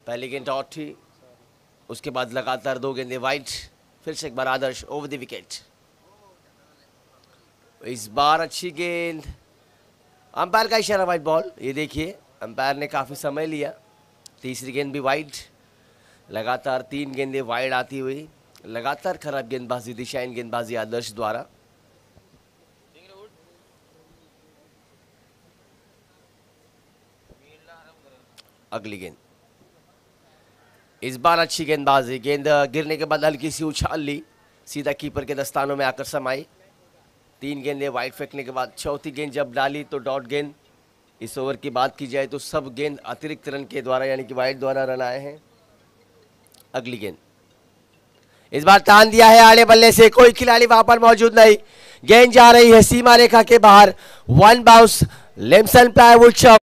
पहली गेंद डॉट थी, उसके बाद लगातार 2 गेंदें वाइड। फिर से एक बार आदर्श ओवर द विकेट। इस बार अच्छी गेंद, अंपायर का इशारा वाइड बॉल। ये देखिए अंपायर ने काफ़ी समय लिया। तीसरी गेंद भी वाइड, लगातार 3 गेंदें वाइड आती हुई। लगातार खराब गेंदबाजी, दिशाहीन गेंदबाजी आदर्श द्वारा। अगली गेंद, इस बार अच्छी गेंदबाजी। गेंद गिरने के बाद हल्की सी उछाल ली, सीधा कीपर के दस्तानों में आकर समाई। 3 गेंदें वाइड फेंकने के बाद चौथी गेंद जब डाली तो डॉट गेंद। इस ओवर की बात की जाए तो सब गेंद अतिरिक्त रन के द्वारा यानी कि वाइड द्वारा रन आए हैं। अगली गेंद, इस बार तान दिया है आड़े बल्ले से, कोई खिलाड़ी वहां पर मौजूद नहीं। गेंद जा रही है सीमा रेखा के बाहर। 1 बाउंस, लिम्सन प्लाईवुड चौक।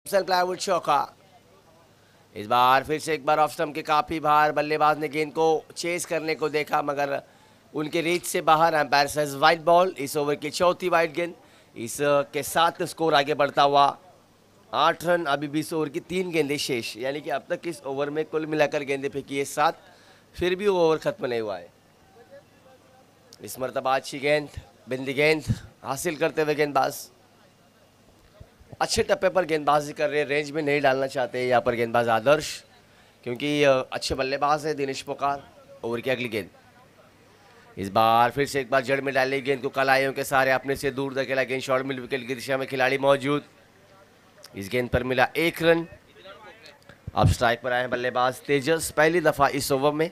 प्लाईवुड चौका। इस बार फिर से एक बार ऑफ स्टंप के काफी बाहर बल्लेबाज ने गेंद को चेस करने को देखा मगर उनके रीच से बाहर। Umpire says wide ball. इस ओवर की चौथी वाइड गेंद। इसके साथ स्कोर आगे बढ़ता हुआ 8 रन। अभी 20 ओवर की 3 गेंदें शेष, यानी कि अब तक इस ओवर में कुल मिलाकर गेंदें फेंकी है 7, फिर भी ओवर खत्म नहीं हुआ है। इस मरतबा अच्छी गेंद, बिंदी गेंद हासिल करते हुए गेंदबाज अच्छे टप्पे पर गेंदबाजी कर रहे हैं, रेंज में नहीं डालना चाहते यहाँ पर गेंदबाज आदर्श, क्योंकि अच्छे बल्लेबाज है दिनेश पुकार। ओवर की अगली गेंद, इस बार फिर से एक बार जड़ में डाली गेंद को कलाइयों के सहारे अपने से दूर धकेला। गेंद शॉर्ट मिड विकेट की दिशा में, खिलाड़ी मौजूद। इस गेंद पर मिला 1 रन। अब स्ट्राइक पर आए हैं बल्लेबाज तेजस, पहली दफा इस ओवर में।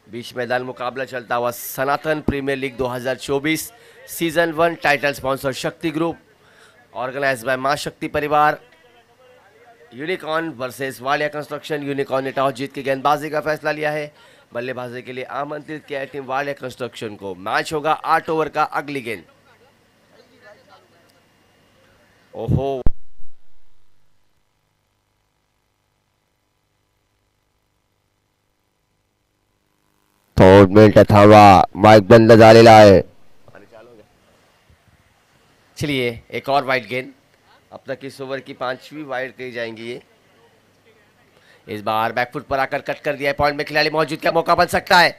बीच मैदान मुकाबला चलता हुआ Sanatan premier league 2024 season 1 title sponsor Shakti group, organize by Maa Shakti Parivar. Unicorn versus Walia construction. Unicorn ने टॉस जीत के गेंदबाजी का फैसला लिया है। बल्लेबाजी के लिए आमंत्रित किया है टीम वालिया कंस्ट्रक्शन को। मैच होगा 8 ओवर का। अगली गेंद, ओहो, थोड मिनिट थांबा, माइक बंद झालेला आहे। चलिए एक और वाइड गेंद। अब तक इस ओवर की 5वीं वाइड कही जाएंगी ये। इस बार बैकफुट पर आकर कट कर दिया है। पॉइंट में खिलाड़ी मौजूद, का मौका बन सकता है।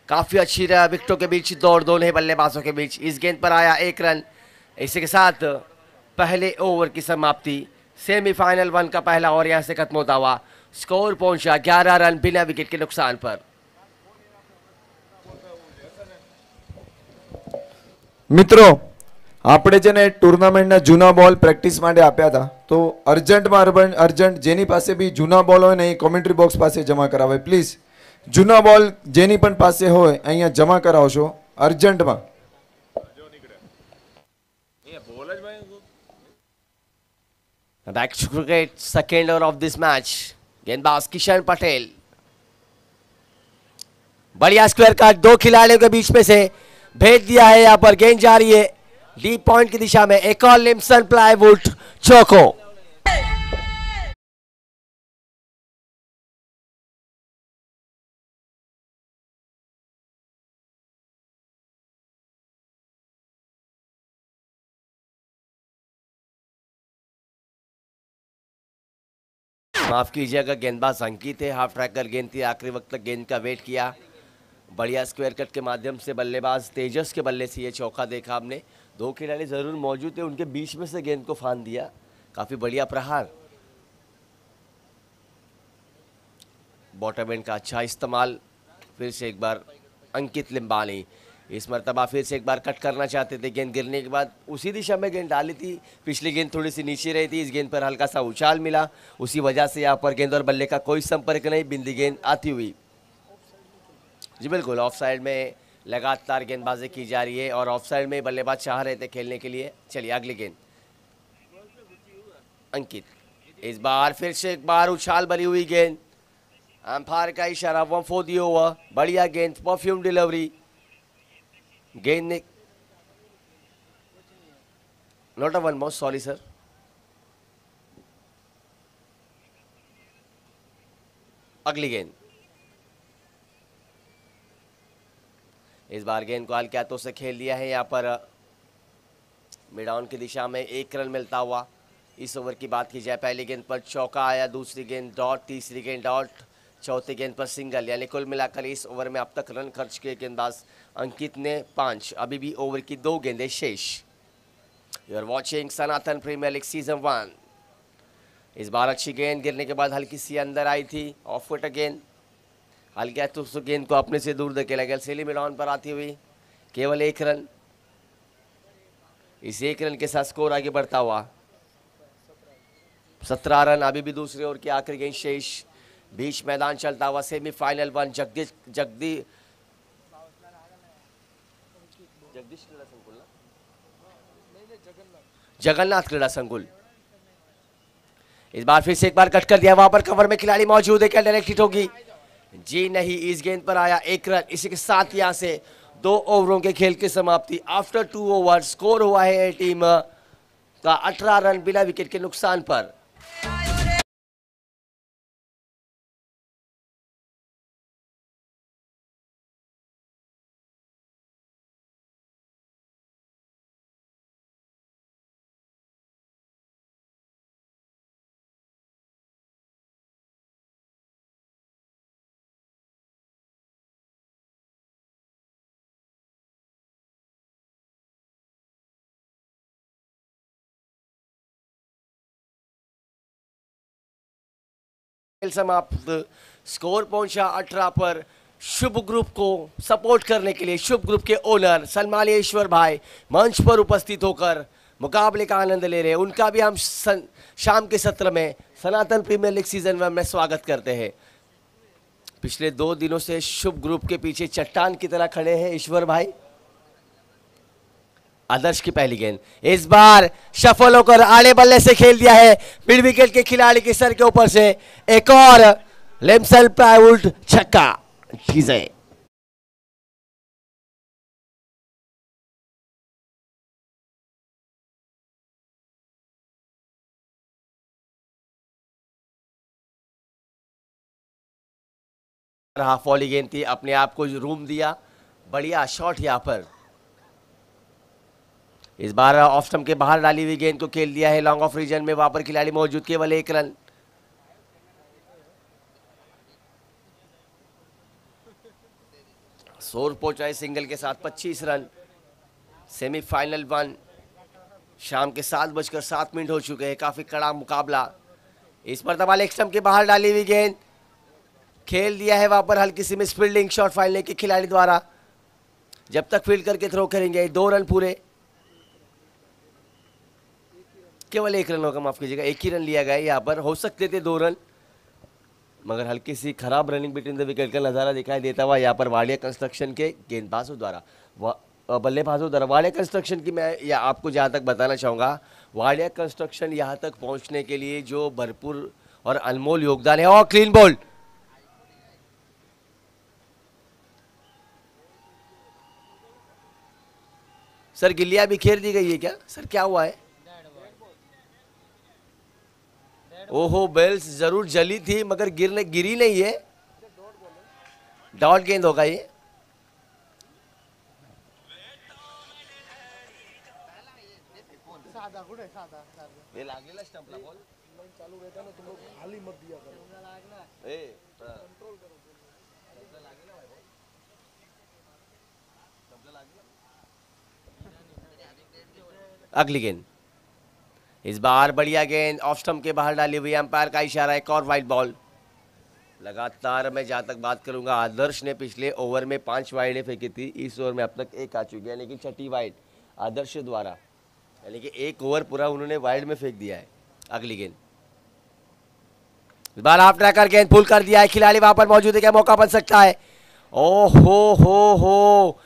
काफी अच्छी विकेटों के बीच दौड़ दोनों बल्लेबाजों के बीच। इस गेंद पर आया 1 रन। इसी के साथ पहले ओवर की समाप्ति। सेमीफाइनल 1 का पहला ओवर यहां से खत्म होता हुआ स्कोर पहुंचा 11 रन बिना विकेट के नुकसान पर। મિત્રો આપણે જેને ટુર્નામેન્ટના જૂના બોલ પ્રેક્ટિસ માટે આપ્યા હતા તો અર્જન્ટમાં અર્જન્ટ જેની પાસે બી જૂના બોલ હોય ને એ કોમેન્ટ્રી બોક્સ પાસે જમા કરાવે પ્લીઝ। જૂના બોલ જેની પણ પાસે હોય અહીંયા જમા કરાવશો અર્જન્ટમાં। Back to cricket, second over of this match. गेंदबाज किशन पटेल, बढ़िया स्क्वायर कट, 2 खिलाड़ियों के बीच में से भेज दिया है। यहां पर गेंद जा रही है डीप पॉइंट की दिशा में। एक और लिम्सन प्लाईवुड चौको। माफ कीजिएगा, गेंदबाज अंकित है। हाफ ट्रैकर गेंद थी, आखिरी वक्त तक गेंद का वेट किया। बढ़िया स्क्वायर कट के माध्यम से बल्लेबाज तेजस के बल्ले से ये चौका देखा हमने। 2 खिलाड़ी जरूर मौजूद थे, उनके बीच में से गेंद को फांद दिया। काफी बढ़िया प्रहार। बॉटम एंड का अच्छा इस्तेमाल। फिर से एक बार अंकित लिम्बानी इस मरतबा फिर से एक बार कट करना चाहते थे। गेंद गिरने के बाद उसी दिशा में गेंद डाली थी। पिछली गेंद थोड़ी सी नीचे रही थी, इस गेंद पर हल्का सा उछाल मिला, उसी वजह से यहाँ पर गेंद और बल्ले का कोई संपर्क नहीं। बिंदी गेंद आती हुई, जी बिल्कुल ऑफ साइड में लगातार गेंदबाजी की जा रही है और ऑफ साइड में बल्लेबाज चाह रहे थे खेलने के लिए। चलिए अगली गेंद, अंकित, इस बार फिर से एक बार उछाल भरी हुई गेंद। अंपायर का इशारा 1 for the over। बढ़िया गेंद, परफ्यूम डिलीवरी। गेंद ने not a 1 bounce, sorry sir, अगली गेंद, इस बार गेंद को हल्के हाथों से खेल दिया है यहाँ पर मिड ऑन की दिशा में, 1 रन मिलता हुआ। इस ओवर की बात की जाए, पहली गेंद पर चौका आया, दूसरी गेंद डॉट, तीसरी गेंद डॉट, चौथी गेंद पर सिंगल, यानी कुल मिलाकर इस ओवर में अब तक रन खर्च किए गेंदबाज अंकित ने 5। अभी भी ओवर की 2 गेंदें शेष। You are watching Sanatan premier league season 1। इस बार अच्छी गेंद गिरने के बाद हल्की सी अंदर आई थी, ऑफ फुट गेंद, हल्के हाथों से गेंद को अपने से दूर धकेला गया। सेली मिड ऑन पर आती हुई केवल 1 रन। इस 1 रन के साथ स्कोर आगे बढ़ता हुआ 17 रन। अभी भी दूसरे ओवर की आखिरी गेंद शेष। बीच मैदान चलता हुआ सेमीफाइनल 1 जगन्नाथ क्रीड़ा संकुल। इस बार फिर से एक बार कट कर दिया, वहां पर कवर में खिलाड़ी मौजूद है, क्या डायरेक्ट हिट होगी? जी नहीं, इस गेंद पर आया 1 रन। इसी के साथ यहां से 2 ओवरों के खेल की समाप्ति। आफ्टर 2 ओवर स्कोर हुआ है टीम का 18 रन बिना विकेट के नुकसान पर। समाप्त, स्कोर पहुंचा 18 पर। शुभ ग्रुप को सपोर्ट करने के लिए शुभ ग्रुप के ओनर सलमालेश्वर भाई मंच पर उपस्थित होकर मुकाबले का आनंद ले रहे हैं। उनका भी हम शाम के सत्र में सनातन प्रीमियर लीग सीजन 1 में स्वागत करते हैं। पिछले 2 दिनों से शुभ ग्रुप के पीछे चट्टान की तरह खड़े हैं ईश्वर भाई। आदर्श की पहली गेंद, इस बार शफल होकर आड़े बल्ले से खेल दिया है, मिड विकेट के खिलाड़ी के सर के ऊपर से एक और लेमसेल प्लाईवुड छक्का। चीजें हाफ वॉली गेंद थी, अपने आप को रूम दिया, बढ़िया शॉट यहां पर। इस बार ऑफ स्टंप के बाहर डाली हुई गेंद को खेल दिया है लॉन्ग ऑफ रीजन में, वहां पर खिलाड़ी मौजूद, केवल 1 रन। सोर पहुंचा है सिंगल के साथ 25 रन। सेमीफाइनल 1 शाम के 7:07 हो चुके हैं, काफी कड़ा मुकाबला। इस पर दबा लेग स्टंप के बाहर डाली हुई गेंद खेल दिया है, वहां पर हल्की सी मिस फील्डिंग शॉट फाइनल के खिलाड़ी द्वारा। जब तक फील्ड करके थ्रो करेंगे 2 रन पूरे, केवल 1 रन होगा, माफ कीजिएगा 1 ही रन लिया गया यहाँ पर। हो सकते थे 2 रन, मगर हल्की सी खराब रनिंग बिटवीन द विकेट का नज़ारा दिखाई देता हुआ यहाँ पर वाडिया कंस्ट्रक्शन के गेंदबाजों द्वारा, बल्लेबाजों द्वारा। वाडिया कंस्ट्रक्शन की मैं या आपको जहाँ तक बताना चाहूँगा, वाडिया कंस्ट्रक्शन यहाँ तक पहुँचने के लिए जो भरपूर और अनमोल योगदान है। और क्लीन बॉल, सर गिल्लियां भी खेर दी गई है क्या सर, क्या हुआ है? ओहो, बेल्स जरूर जली थी मगर गिरी नहीं है, डॉट गेंद होगा ये। अगली गेंद, इस बार बढ़िया गेंद ऑफ स्टंप के बाहर डाली हुई, अंपायर का इशारा, एक और वाइड बॉल। लगातार मैं जहां तक बात करूंगा, आदर्श ने पिछले ओवर में 5 वाइडें फेंकी थी, इस ओवर में अब तक 1 आ चुकी है, यानी कि 6ठी वाइड आदर्श द्वारा, यानी कि 1 ओवर पूरा उन्होंने वाइड में फेंक दिया है। अगली गेंद, इस बार हाफ ट्रैकर गेंद पुल कर दिया है, खिलाड़ी वहां पर मौजूद है, क्या मौका बन सकता है? ओहो हो,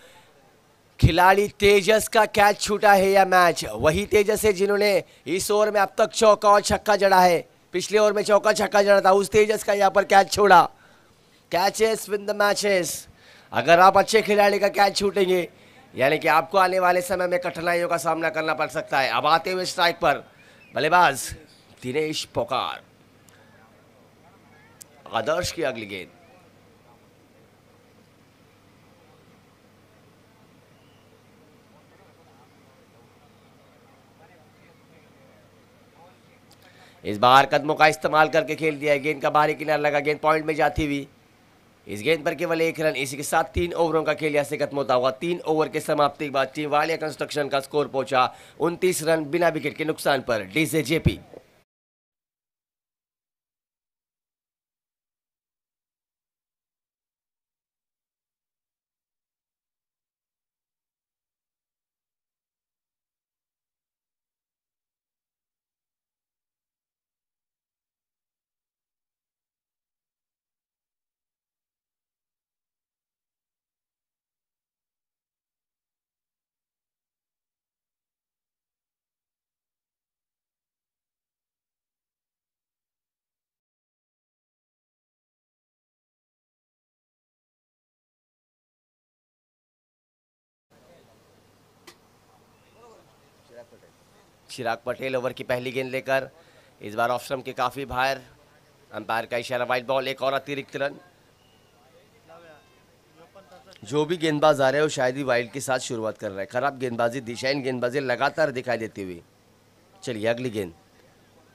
खिलाड़ी तेजस का कैच छूटा है यह मैच। वही तेजस है जिन्होंने इस ओवर में अब तक चौका और छक्का जड़ा है, पिछले ओवर में चौका छक्का जड़ा था, उस तेजस का यहाँ पर कैच छोड़ा। Catches win the matches. अगर आप अच्छे खिलाड़ी का कैच छूटेंगे, यानी कि आपको आने वाले समय में कठिनाइयों का सामना करना पड़ सकता है। अब आते हुए स्ट्राइक पर बल्लेबाज दिनेश पोकार। आदर्श की अगली गेंद। इस बार कदमों का इस्तेमाल करके खेल दिया है, गेंद का बाहरी किनारा लगा, गेंद पॉइंट में जाती हुई। इस गेंद पर केवल 1 रन। इसी के साथ 3 ओवरों का खेल यहाँ से खत्म होता हुआ। 3 ओवर के समाप्ति के बाद टीम वालिया कंस्ट्रक्शन का स्कोर पहुंचा 29 रन बिना विकेट के नुकसान पर। DJ JP. Chirag Patel over की पहली गेंद लेकर इस बार ऑफ स्टंप के काफी बाहर। अंपायर का इशारा, वाइड बॉल, एक और अतिरिक्त रन। जो भी गेंदबाज आ रहे हैं वो शायद ही वाइड के साथ शुरुआत कर रहे हैं। खराब गेंदबाजी, दिशाहीन गेंदबाजी लगातार दिखाई देती हुई। चलिए अगली गेंद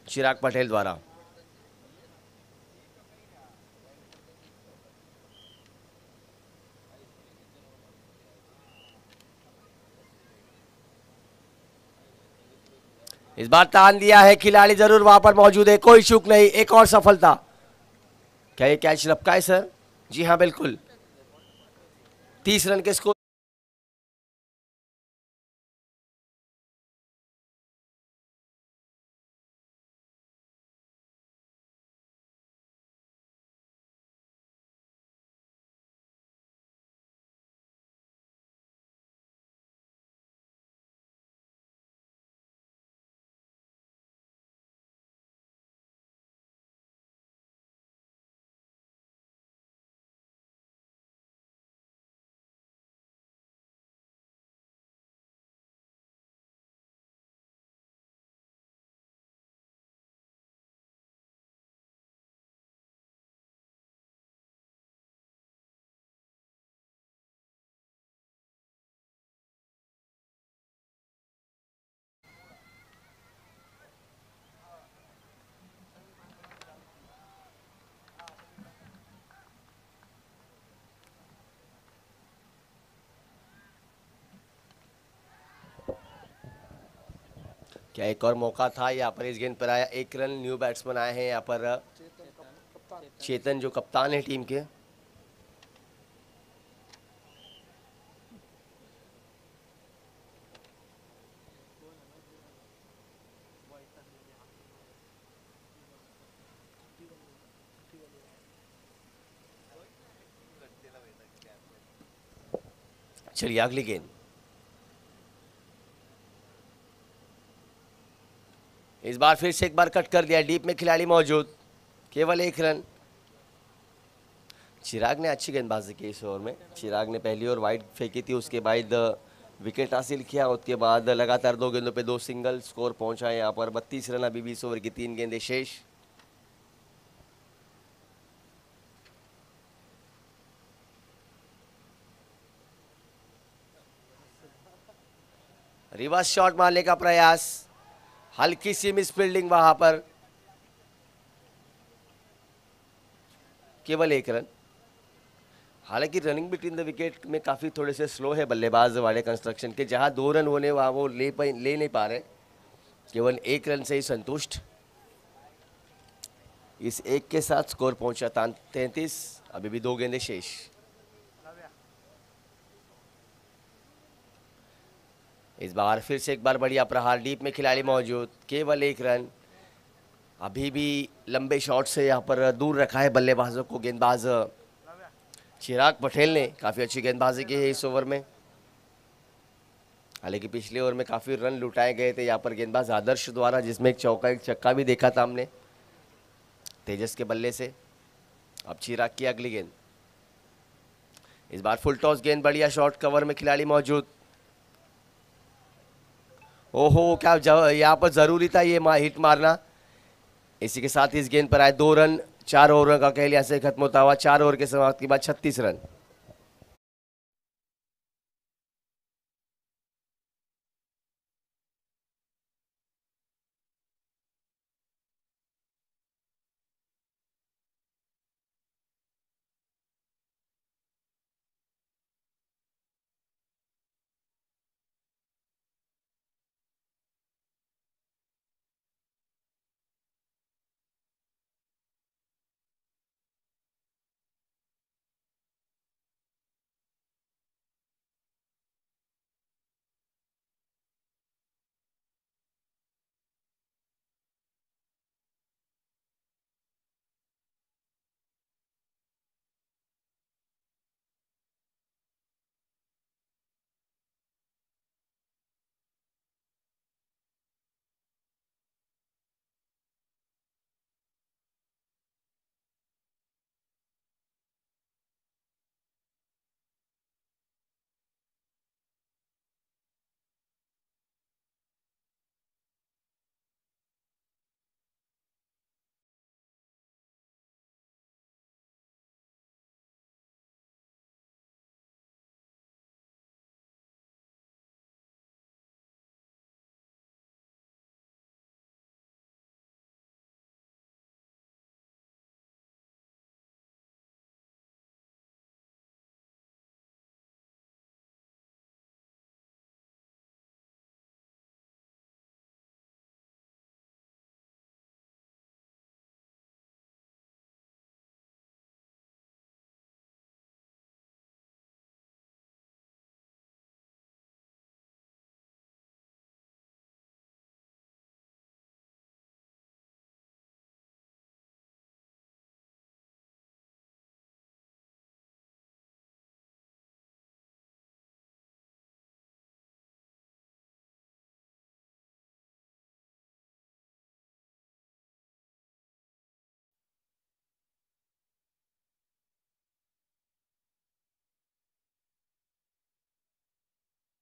चिराग पटेल द्वारा। इस बार तान दिया है, खिलाड़ी जरूर वहां पर मौजूद है, कोई चूक नहीं। एक और सफलता। क्या ये कैच लपका है सर? जी हाँ बिल्कुल। 30 रन के स्कोर। क्या एक और मौका था? यहाँ पर इस गेंद पर आया 1 रन। न्यू बैट्समैन आए हैं यहाँ पर, चेतन जो कप्तान है टीम के। चलिए अगली गेंद। इस बार फिर से एक बार कट कर दिया, डीप में खिलाड़ी मौजूद, केवल 1 रन। चिराग ने अच्छी गेंदबाजी की इस ओवर में। चिराग ने पहली ओवर वाइड फेंकी थी, उसके बाद विकेट हासिल किया, उसके बाद लगातार 2 गेंदों पे 2 सिंगल, स्कोर पहुंचा है यहाँ पर 32 रन। अभी 20 ओवर की 3 गेंदें शेष। रिवर्स शॉट मारने का प्रयास, हल्की सी मिस फील्डिंग वहां पर, केवल 1 रन। हालांकि रनिंग बिटवीन द विकेट में काफ़ी थोड़े से स्लो है बल्लेबाज वाले कंस्ट्रक्शन के। जहां 2 रन होने वहां वो ले नहीं पा रहे, केवल 1 रन से ही संतुष्ट। इस एक के साथ स्कोर पहुंचा 33। अभी भी 2 गेंदें शेष। इस बार फिर से एक बार बढ़िया प्रहार, डीप में खिलाड़ी मौजूद, केवल 1 रन। अभी भी लंबे शॉट से यहाँ पर दूर रखा है बल्लेबाजों को गेंदबाज चिराग पटेल ने। काफ़ी अच्छी गेंदबाजी की है इस ओवर में। हालांकि पिछले ओवर में काफ़ी रन लुटाए गए थे यहाँ पर गेंदबाज आदर्श द्वारा, जिसमें एक चौका एक छक्का भी देखा था हमने तेजस के बल्ले से। अब चिराग की अगली गेंद। इस बार फुल टॉस गेंद, बढ़िया शॉट, कवर में खिलाड़ी मौजूद। ओहो, क्या यहाँ पर जरूरी था ये हिट मारना। इसी के साथ इस गेंद पर आए 2 रन। 4 ओवर का खेल यहाँ से खत्म होता हुआ, 4 ओवर के समाप्ति के बाद 36 रन।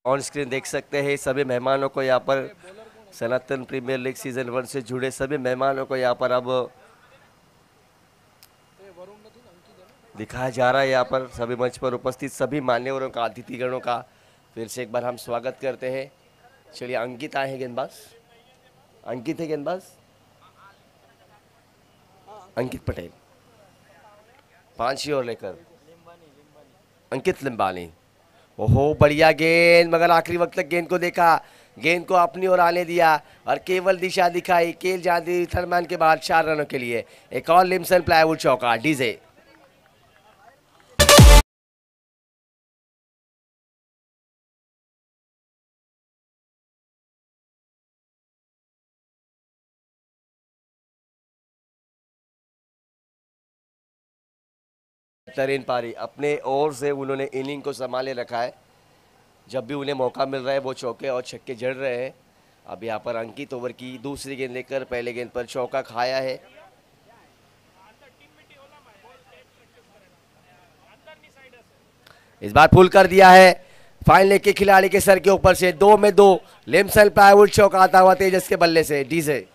ऑन स्क्रीन देख सकते हैं सभी मेहमानों को यहाँ पर, सनातन प्रीमियर लीग सीजन 1 से जुड़े सभी मेहमानों को यहाँ पर अब दिखाया जा रहा है। यहाँ पर सभी मंच पर उपस्थित सभी मान्यवरों का, अतिथिगणों का फिर से एक बार हम स्वागत करते हैं। चलिए, अंकित आए हैं गेंदबाज, अंकित है गेंदबाज, अंकित पटेल 5 ही ओवर लेकर, अंकित लिम्बानी। ओहो, बढ़िया गेंद, मगर आखिरी वक्त तक गेंद को देखा, गेंद को अपनी ओर आने दिया और केवल दिशा दिखाई, केल जाती थर्मैन के बाद 4 रनों के लिए एक और लिम्सन प्लाईवुड चौका। डीजे तरीन पारी अपने ओर से उन्होंने इनिंग को संभाले रखा है। जब भी उन्हें मौका मिल रहा है वो चौके और छक्के जड़ रहे हैं। अब यहाँ पर अंकित ओवर की दूसरी गेंद लेकर पहले गेंद पर चौका खाया है। इस बार पुल कर दिया है फाइनल के खिलाड़ी के सर के ऊपर से, 2 में 2 लिम्सन प्लाईवुड चौका आता हुआ तेजस के बल्ले से। डीजे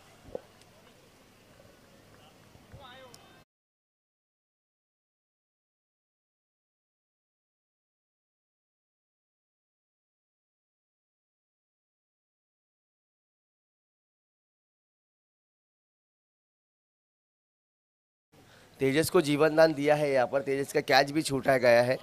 तेजस को जीवन दान दिया है। यहाँ पर तेजस का कैच भी छूटा गया है।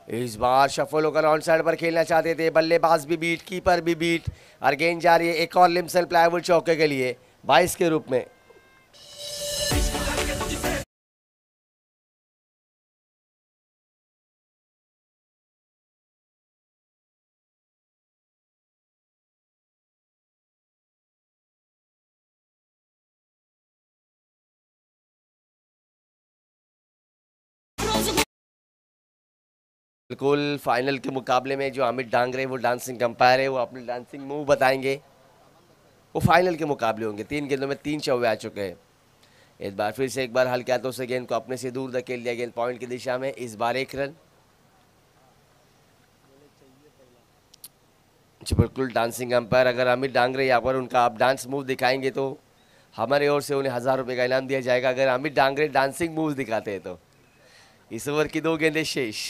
इस बार शफल होकर ऑन साइड पर खेलना चाहते थे, बल्लेबाज भी बीट, कीपर भी बीट और गेंद जा रही है एक और लिम्सन प्लाईवुड चौके के लिए 22 के रूप में। बिल्कुल फाइनल के मुकाबले में जो अमित डांगरे वो डांसिंग अंपायर है, वो अपने डांसिंग मूव बताएंगे। वो फाइनल के मुकाबले होंगे। 3 गेंदों में 3 चौके आ चुके हैं। इस बार फिर से एक बार हल्के हाथों से गेंद को अपने से दूर धकेल दिया, गेंद पॉइंट की दिशा में। इस बार 1 रन। जी बिल्कुल डांसिंग अंपायर, अगर अमित डांगरे यहाँ पर उनका आप डांस मूव दिखाएंगे तो हमारे ओर से उन्हें 1000 रुपए का इनाम दिया जाएगा अगर अमित डांगरे डांसिंग मूव्स दिखाते हैं तो। इस ओवर की 2 गेंदें शेष।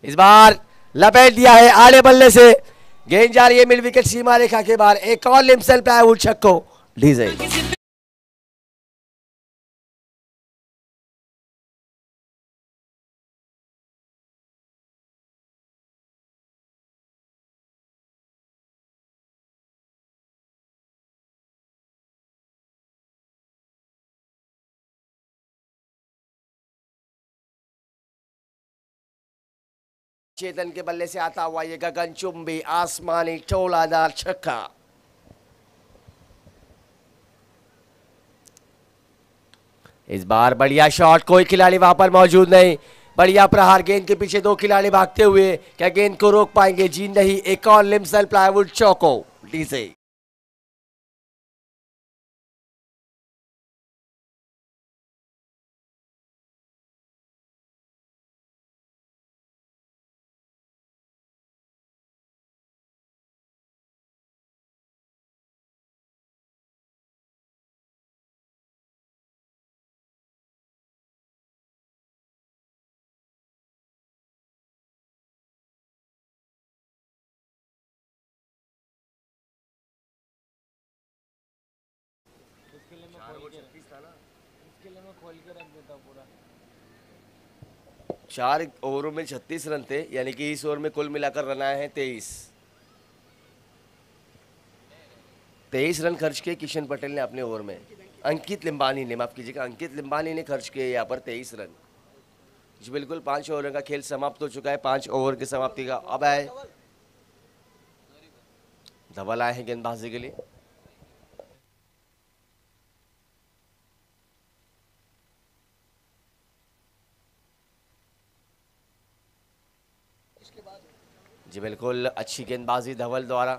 इस बार लपेट दिया है आड़े बल्ले से, गेंद जा रही है मिड विकेट सीमा रेखा के बाहर। एक और लिम्सल प्लाईवुड छक्को डीजे। चेतन के बल्ले से आता हुआ ये गगनचुंबी आसमानी टोलादार छक्का। इस बार बढ़िया शॉट, कोई खिलाड़ी वहां पर मौजूद नहीं। बढ़िया प्रहार, गेंद के पीछे 2 खिलाड़ी भागते हुए, क्या गेंद को रोक पाएंगे? जी नहीं। एक और लिम्सल प्लाईवुड चौको डीजे। चार ओवरों में 36 रन थे, यानी कि इस ओवर में कुल मिलाकर रन आए हैं 23। 23 रन खर्च किए किशन पटेल ने अपने ओवर में। अंकित लिम्बानी ने, माफ कीजिएगा, अंकित लिम्बानी ने खर्च किए यहाँ पर 23 रन। जी बिल्कुल, 5 ओवर का खेल समाप्त हो चुका है। 5 ओवर की समाप्ति का अब आए धवल आए हैं गेंदबाजी के लिए। जी बिल्कुल, अच्छी गेंदबाजी धवल द्वारा।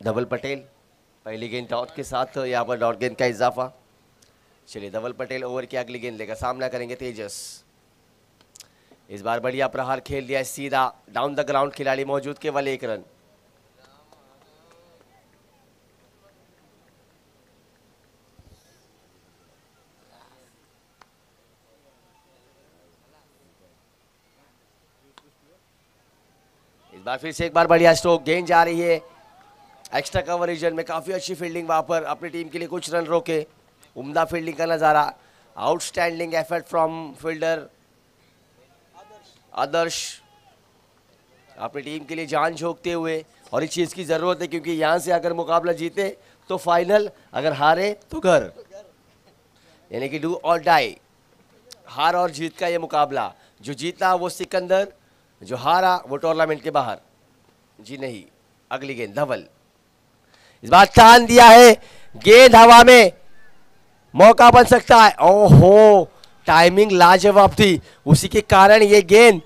धवल पटेल पहली गेंद डॉट के साथ, यहाँ पर डॉट गेंद का इजाफा। चलिए, धवल पटेल ओवर की अगली गेंद लेकर सामना करेंगे तेजस। इस बार बढ़िया प्रहार खेल दिया, सीधा डाउन द ग्राउंड, खिलाड़ी मौजूद, केवल 1 रन। इस बार फिर से एक बार बढ़िया स्ट्रोक, गेंद जा रही है एक्स्ट्रा कवर रीजन में। काफी अच्छी फील्डिंग वहां पर, अपनी टीम के लिए कुछ रन रोके। उम्दा फील्डिंग का नजारा, आउटस्टैंडिंग एफर्ट फ्रॉम फील्डर आदर्श, अपनी टीम के लिए जान झोंकते हुए। और इस चीज की जरूरत है, क्योंकि यहां से अगर मुकाबला जीते तो फाइनल, अगर हारे तो घर, यानी कि डू और डाई। हार और जीत का ये मुकाबला, जो जीता वो सिकंदर, जो हारा वो टूर्नामेंट के बाहर। जी नहीं। अगली गेंद धवल, इस बार तान दिया है, गेंद हवा में, मौका बन सकता है। ओहो, टाइमिंग लाजवाब थी, उसी के कारण ये गेंद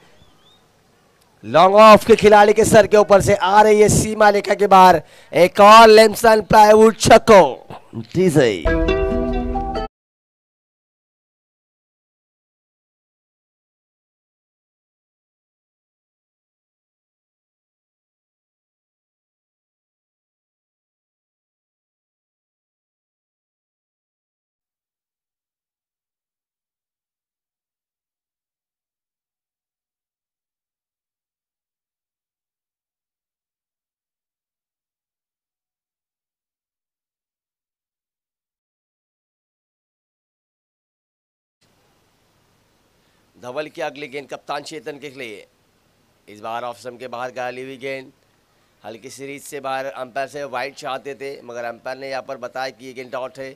लॉन्ग ऑफ के खिलाड़ी के सर के ऊपर से आ रही है सीमा रेखा के बाहर। एक और लिम्सन प्लाईवुड छक्को डीजे। धवल की अगली गेंद कप्तान चेतन के लिए। इस बार ऑफ स्टंप के बाहर गाली हुई गेंद, हल्की सीरीज से बाहर। अंपायर से वाइड चाहते थे, मगर अंपायर ने यहाँ पर बताया कि ये गेंद डॉट है।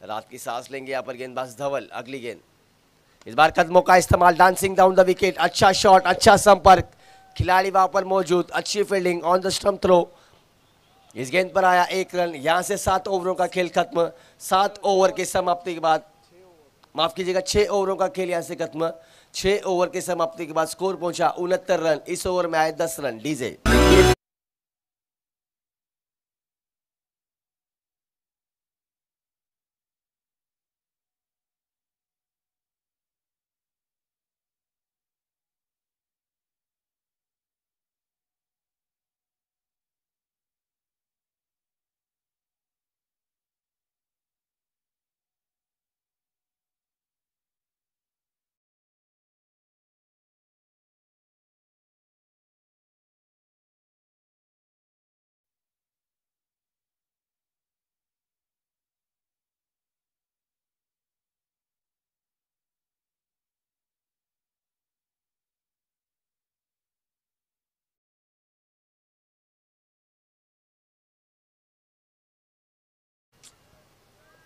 रात की सांस लेंगे यहाँ पर गेंदबाज धवल। अगली गेंद, इस बार कदमों का इस्तेमाल, डांसिंग डाउन द विकेट। अच्छा शॉट, अच्छा संपर्क, खिलाड़ी वहां पर मौजूद, अच्छी fielding on the stump throw. इस गेंद पर आया 1 रन। यहां से 7 ओवरों का खेल खत्म। 7 ओवर की समाप्ति के बाद, माफ कीजिएगा, 6 ओवरों का खेल यहां से खत्म। 6 ओवर की समाप्ति के बाद स्कोर पहुंचा 69 रन। इस ओवर में आए 10 रन डीजे।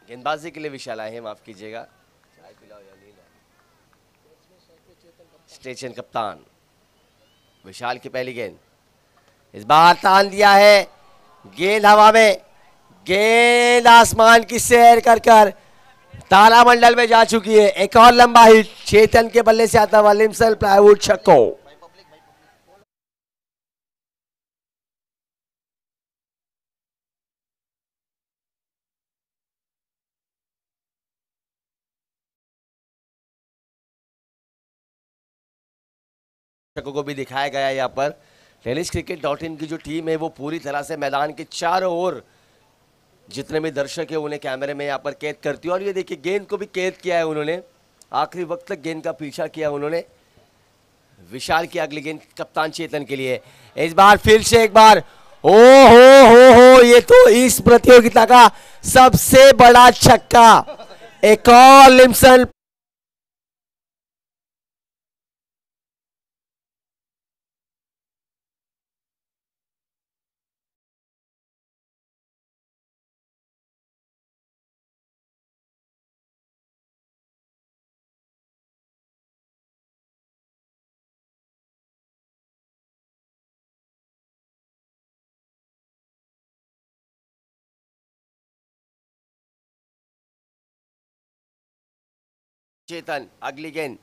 गेंदबाजी के लिए विशाल आए हैं, माफ कीजिएगा। चाय पिलाओ या नींद आ रही। स्टेशन कप्तान विशाल की पहली गेंद, इस बार तान दिया है, गेंद हवा में, गेंद आसमान की सैर कर कर तारामंडल में जा चुकी है। एक और लंबा हिट चेतन के बल्ले से आता हुआ लिम्सल प्लाईवुड छक्को। को भी दिखाया गया है यहाँ पर। tenniscricket.in की जो टीम है वो पूरी तरह से मैदान के चारों ओर जितने भी दर्शक है उन्हें कैमरे में यहाँ पर कैद करती है। और ये देखिए गेंद को भी कैद किया है उन्होंने, आखिरी वक्त तक गेंद का पीछा किया उन्होंने। विशाल की अगली गेंद कप्तान चेतन के लिए, इस बार फिर से एक बार, ओ हो, ये तो इस प्रतियोगिता का सबसे बड़ा छक्का। एक और लिम्सन चेतन अगली गेंद,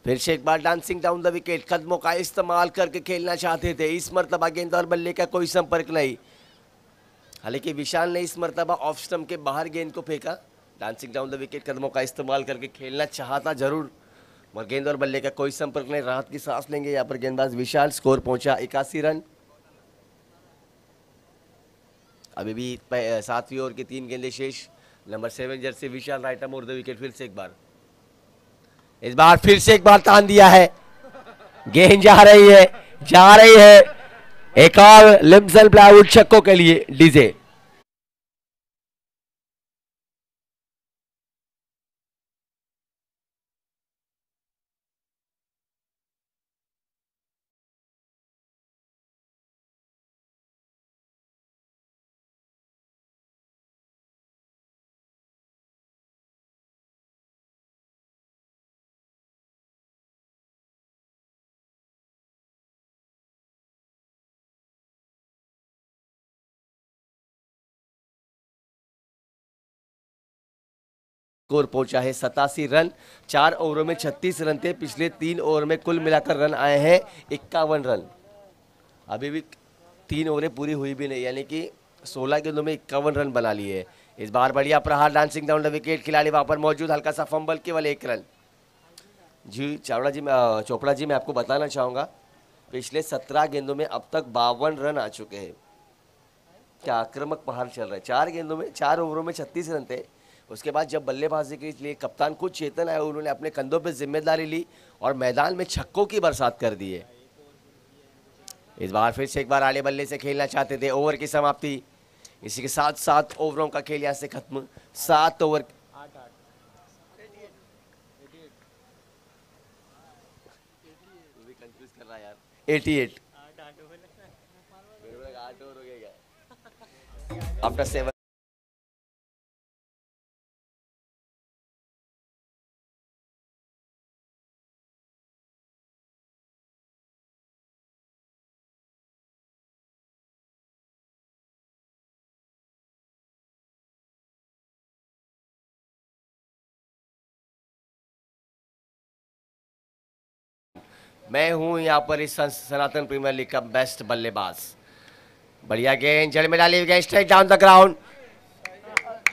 फिर से एक बार डांसिंग डाउन द विकेट, कदमों का इस्तेमाल करके खेलना चाहते थे। इस मर्तबा गेंद और बल्ले का कोई संपर्क नहीं। हालांकि विशाल ने इस मर्तबा ऑफ स्टंप के बाहर गेंद को फेंका। डांसिंग डाउन द विकेट कदमों का इस्तेमाल करके खेलना चाहता जरूर, मगर गेंद और बल्ले का कोई संपर्क नहीं। राहत की सांस लेंगे यहाँ पर गेंदबाज विशाल। स्कोर पहुंचा 81 रन। अभी भी 7वीं ओवर की 3 गेंदें शेष। Number 7 Jersey Vishal right arm over the wicket. फिर से एक बार, इस बार फिर से एक बार तान दिया है, गेंद जा रही है। एक और लिम्सल प्लाईवुड छक्कों के लिए डीजे। स्कोर पहुंचा है 87 रन। 4 ओवरों में 36 रन थे। पिछले 3 ओवर में कुल मिलाकर रन आए हैं 51 रन। अभी भी 3 ओवरें पूरी हुई भी नहीं, यानी कि 16 गेंदों में 51 रन बना लिए। इस बार बढ़िया प्रहार, डांसिंग डाउन द विकेट, खिलाड़ी वहां पर मौजूद, हल्का सा फंबल, केवल 1 रन। जी चोपड़ा जी, मैं आपको बताना चाहूंगा पिछले 17 गेंदों में अब तक 52 रन आ चुके हैं। क्या आक्रामक प्रहार चल रहा है। 4 गेंदों में 4 ओवरों में 36 रन थे। उसके बाद जब बल्लेबाजी के लिए कप्तान खुद चेतन आए, उन्होंने अपने कंधों पर जिम्मेदारी ली और मैदान में छक्कों की बरसात कर दी है। इस बार फिर से एक बार आड़े बल्ले से खेलना चाहते थे। ओवर की समाप्ति, इसी के साथ 7 ओवरों का खेल यहाँ से खत्म। 7 ओवर, 88 आफ्टर 7। मैं हूं यहाँ पर इस सनातन प्रीमियर लीग का बेस्ट बल्लेबाज। बढ़िया गेंद जड़ में डाली गई, स्ट्रेट डाउन द ग्राउंड।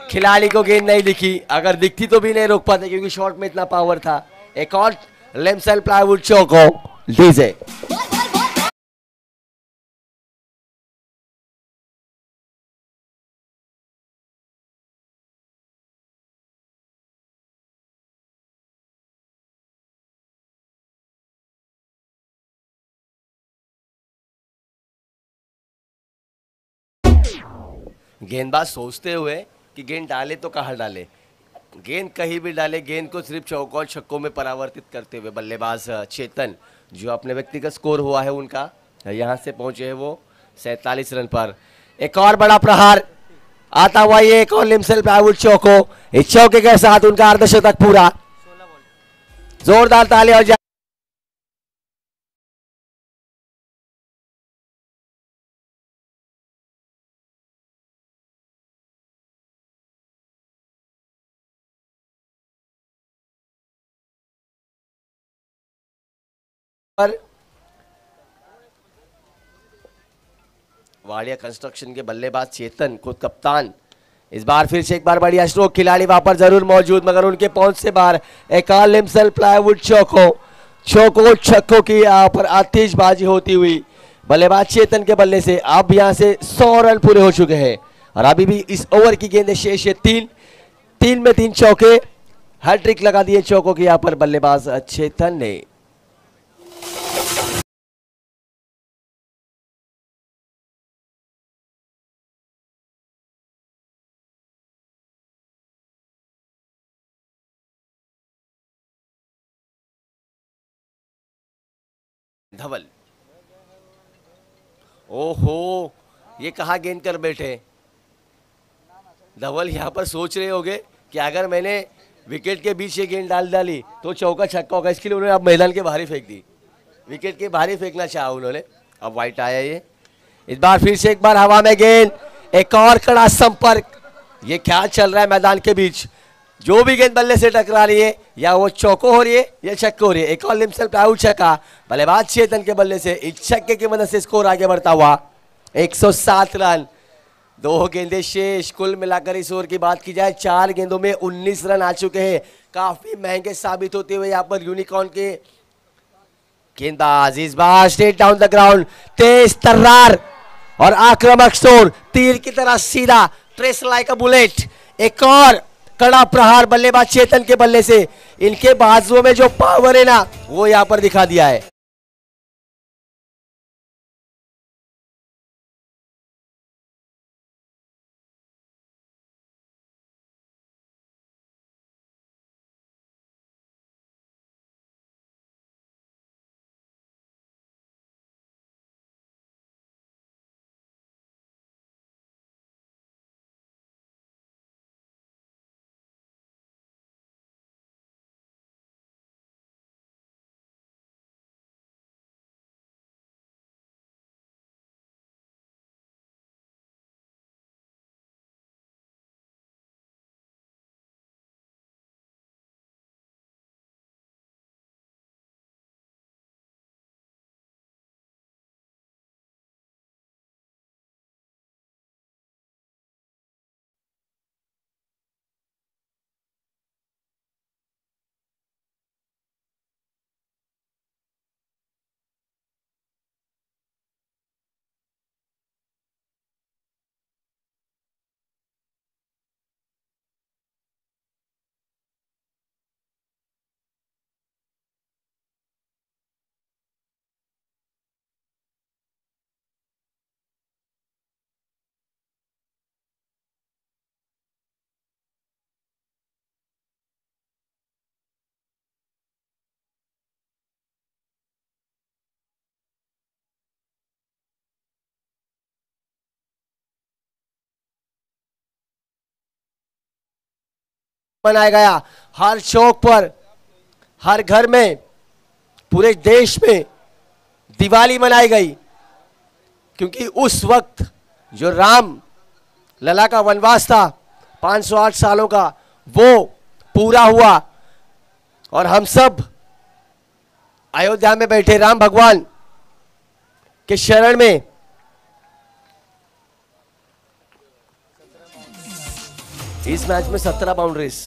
खिलाड़ी को गेंद नहीं दिखी, अगर दिखती तो भी नहीं रोक पाते क्योंकि शॉट में इतना पावर था। एक और लिम्सल प्लाईवुड चौको डीजे। गेंदबाज सोचते हुए कि गेंद डाले तो कहाँ डाले, गेंद कहीं भी डाले, गेंद को सिर्फ चौकों और छक्कों में परावर्तित करते हुए बल्लेबाज चेतन, जो अपने व्यक्तिगत स्कोर हुआ है उनका, यहाँ से पहुंचे हैं वो 47 रन पर। एक और बड़ा प्रहार, आता हुआ ये एक और लिमसेल्फ आउट चौको, इस चौके के साथ उनका अर्धशतक पूरा। जोरदार ताली और पर वाडिया कंस्ट्रक्शन के बल्लेबाज चेतन खुद कप्तान, इस बार फिर से एक बार बढ़िया स्ट्रोक, खिलाड़ी वहां पर जरूर मौजूद मगर उनके पहुंच से बाहर। एक और लिमसेल प्लाईवुड चौको, चौको छक्कों की यहाँ पर आतिशबाजी होती हुई बल्लेबाज चेतन के बल्ले से अब यहां से 100 रन पूरे हो चुके हैं और अभी भी इस ओवर की गेंदें शेष है। तीन में 3 चौके, हैट्रिक लगा दिए चौकों की यहाँ पर बल्लेबाज चेतन ने। धवल, ओहो ये कहा गेंद कर बैठे। धवल यहां पर सोच रहे होंगे कि अगर मैंने विकेट के बीच ये गेंद डाली तो चौका छक्का होगा, इसके लिए उन्होंने अब मैदान के बाहर ही फेंक दी। विकेट के बाहर ही फेंकना चाहा उन्होंने। अब वाइट आया ये, इस बार फिर से एक बार हवा में गेंद, एक और कड़ा संपर्क। ये क्या चल रहा है मैदान के बीच, जो भी गेंद बल्ले से टकरा रही है या वो चौको हो रही है या छक्को हो रही है। एक और लिमसेल्फ आउट छक्का बल्लेबाज चेतन के बल्ले से, इस छक्के की मदद से स्कोर आगे बढ़ता हुआ 107 रन। 2 गेंदें शेष, कुल मिलाकर इस ओवर की बात की जाए 4 गेंदों में 19 रन आ चुके हैं। काफी महंगे साबित होते हुए यहाँ पर यूनिकॉर्न के गेंदबाज इस बार स्ट्रेट डाउन द ग्राउंड, तेज तर्रार और आक्रामक स्टोर, तीर की तरह सीधा, ट्रेस लाइक अ बुलेट। एक और कड़ा प्रहार बल्लेबाज चेतन के बल्ले से, इनके बाजुओं में जो पावर है ना वो यहां पर दिखा दिया है। मनाया गया हर चौक पर, हर घर में, पूरे देश में दिवाली मनाई गई, क्योंकि उस वक्त जो राम लला का वनवास था 508 सालों का, वो पूरा हुआ और हम सब अयोध्या में बैठे राम भगवान के शरण में इस मैच में 17 बाउंड्रीज।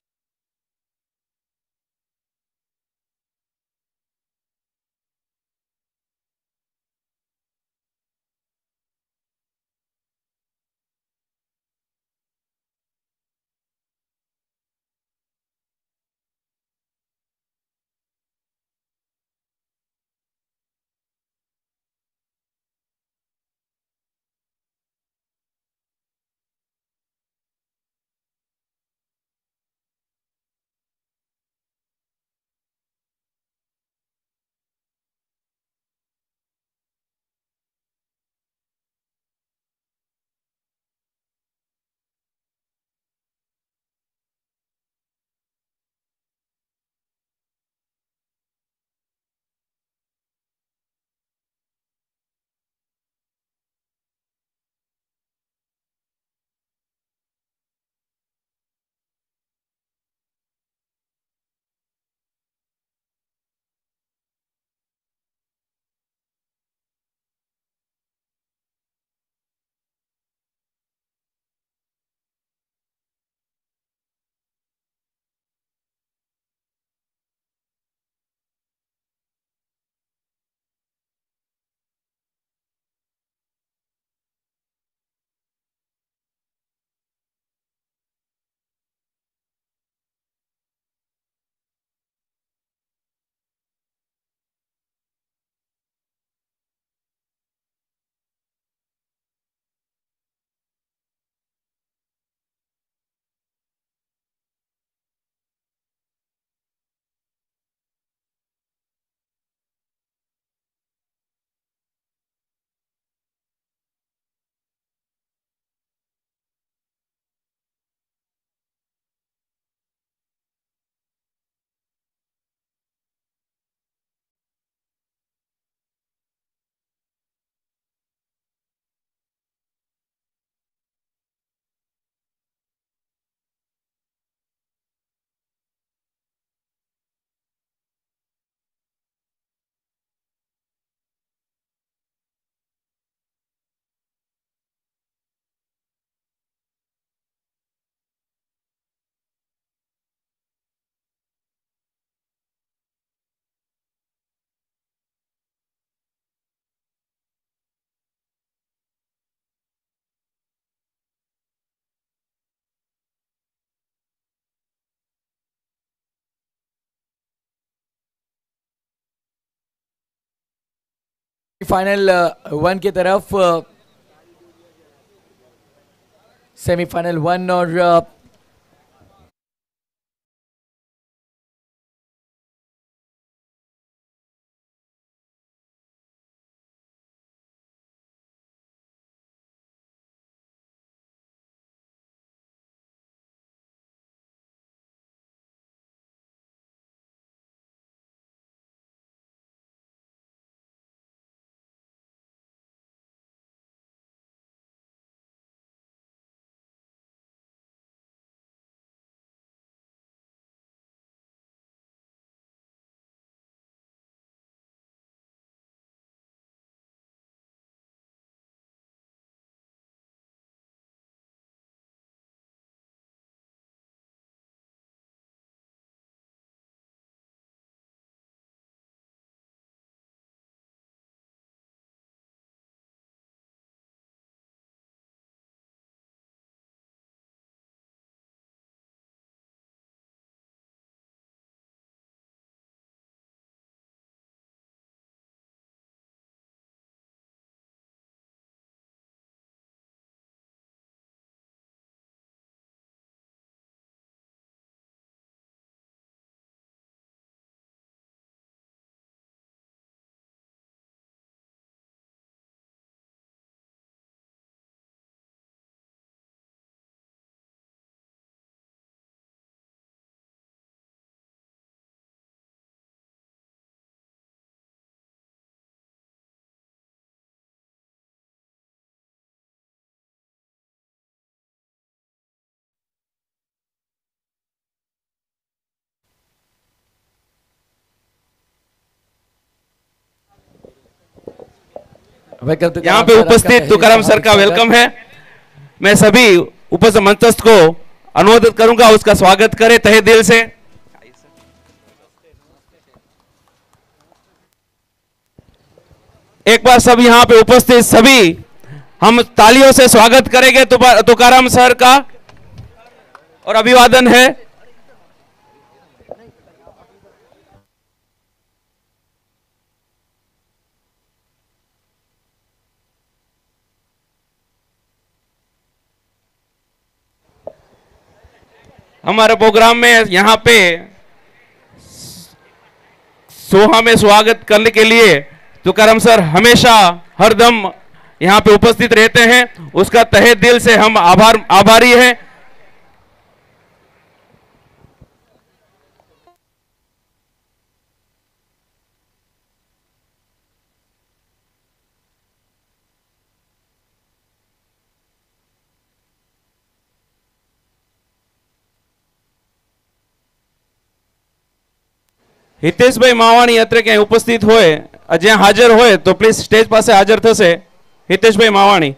फाइनल 1 की तरफ, सेमीफाइनल 1 और यहाँ पे उपस्थित तुकाराम सर का वेलकम है। मैं सभी उपस्थित मंचस्थ को अनुरोध करूंगा उसका स्वागत करें तहे दिल से। एक बार सब यहाँ पे उपस्थित सभी हम तालियों से स्वागत करेंगे तुकाराम सर का और अभिवादन है। हमारे प्रोग्राम में यहाँ पे सोहा में स्वागत करने के लिए तुकाराम सर हमेशा हरदम यहाँ पे उपस्थित रहते हैं, उसका तहे दिल से हम आभारी हैं। हितेशભાઈ માવાણી અત્રે ક્યાંય ઉપસ્થિત હોય, જ્યાં હાજર હોય તો પ્લીઝ સ્ટેજ પાસે હાજર થશે हितेशભાઈ માવાણી।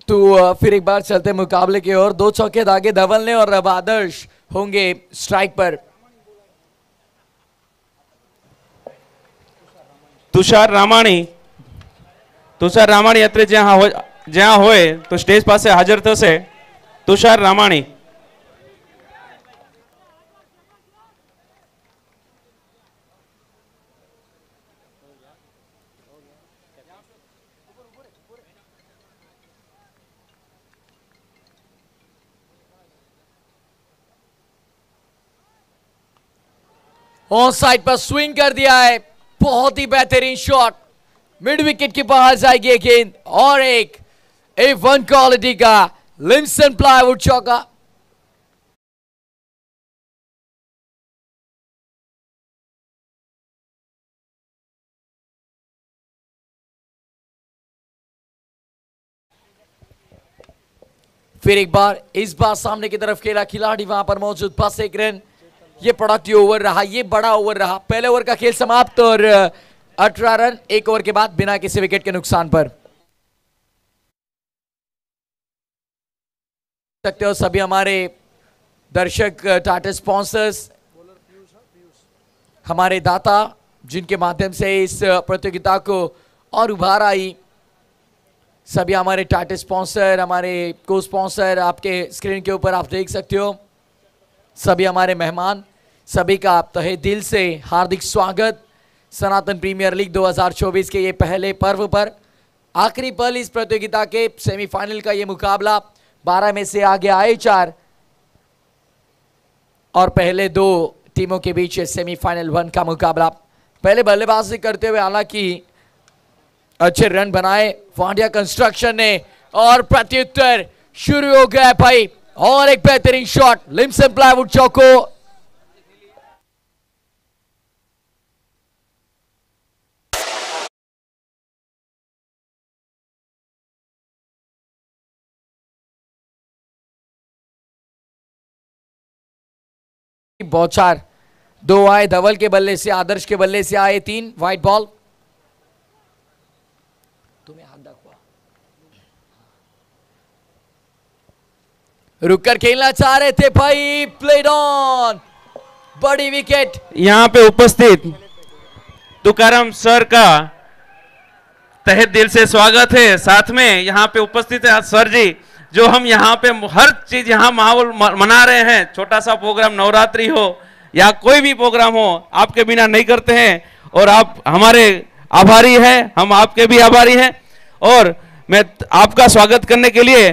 तो फिर एक बार चलते मुकाबले की ओर। 2 चौके दागे धवल ने और अब आदर्श होंगे स्ट्राइक पर। तुषार रामाणी અત્રે જ્યાં હોય તો સ્ટેજ પાસે હાજર થશે तुषार रामाणी। ऑन साइड पर स्विंग कर दिया है, बहुत ही बेहतरीन शॉट, मिड विकेट के बाहर जाएगी गेंद और एक A1 क्वालिटी का लिम्सन प्लाईवुड चौका। फिर एक बार, इस बार सामने की तरफ खेला खिलाड़ी वहां पर मौजूद, बस एक रन। ये प्रोडक्टिव ओवर रहा, ये बड़ा ओवर रहा। पहले ओवर का खेल समाप्त और 18 रन एक ओवर के बाद बिना किसी विकेट के नुकसान पर। सकते हो सभी हमारे दर्शक, टाटा स्पॉन्सर्स, हमारे दाता जिनके माध्यम से इस प्रतियोगिता को और उभार आई, सभी हमारे टाइटल स्पॉन्सर, हमारे को स्पॉन्सर आपके स्क्रीन के ऊपर आप देख सकते हो। सभी हमारे मेहमान, सभी का आप तहे दिल से हार्दिक स्वागत सनातन प्रीमियर लीग 2024 के ये पहले पर्व पर। आखिरी पल इस प्रतियोगिता के सेमीफाइनल का ये मुकाबला 12 में से आगे आए 4 और पहले 2 टीमों के बीच सेमीफाइनल 1 का मुकाबला। पहले बल्लेबाजी करते हुए हालांकि अच्छे रन बनाए वाडिया कंस्ट्रक्शन ने और प्रत्युत्तर शुरू हो गया भाई, और एक बेहतरीन शॉट लिम्सन प्लाईवुड चौको। बौछार 2 आए, धवल के बल्ले से, आदर्श के बल्ले से आए 3 वाइट बॉल। तुम्हें हाथ दाखवा, रुककर खेलना चाह रहे थे भाई, प्लेड ऑन, बड़ी विकेट। यहाँ पे उपस्थित तुकाराम सर का तहे दिल से स्वागत है। साथ में यहाँ पे उपस्थित है सर जी, जो हम यहाँ पे हर चीज यहाँ माहौल मना रहे हैं। छोटा सा प्रोग्राम नवरात्रि हो या कोई भी प्रोग्राम हो, आपके बिना नहीं करते हैं और आप हमारे आभारी हैं, हम आपके भी आभारी हैं। और मैं आपका स्वागत करने के लिए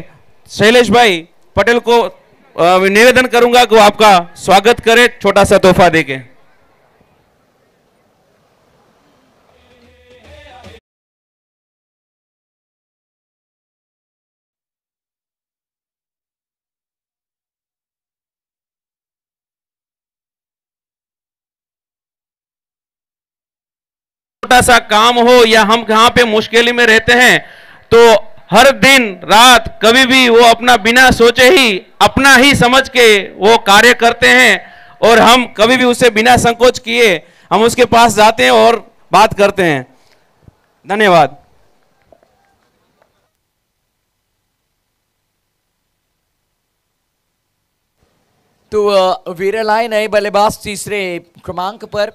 शैलेश भाई पटेल को निवेदन करूंगा कि वो आपका स्वागत करे छोटा सा तोहफा देके। छोटा सा काम हो या हम यहाँ पे मुश्किल में रहते हैं, तो हर दिन रात कभी भी वो अपना बिना सोचे ही अपना ही समझ के वो कार्य करते हैं और हम कभी भी उससे बिना संकोच किए हम उसके पास जाते हैं और बात करते हैं। धन्यवाद। तो वीरल आए नए बल्लेबाज तीसरे क्रमांक पर,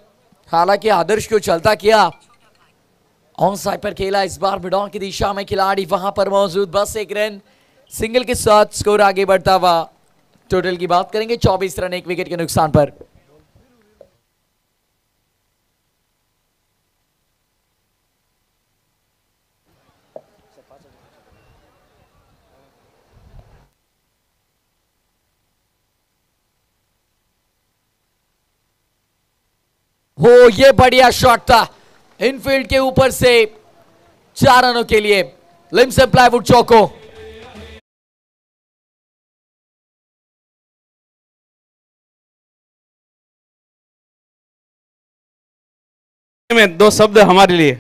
हालांकि आदर्श को चलता किया, ऑन साइड पर खेला इस बार मिडॉन की दिशा में खिलाड़ी वहां पर मौजूद, बस एक रन सिंगल के साथ स्कोर आगे बढ़ता हुआ। टोटल की बात करेंगे 24 रन 1 विकेट के नुकसान पर। हो ये बढ़िया शॉट था इनफील्ड के ऊपर से 4 रनों के लिए लिम्सन प्लाईवुड चौको। में 2 शब्द हमारे लिए।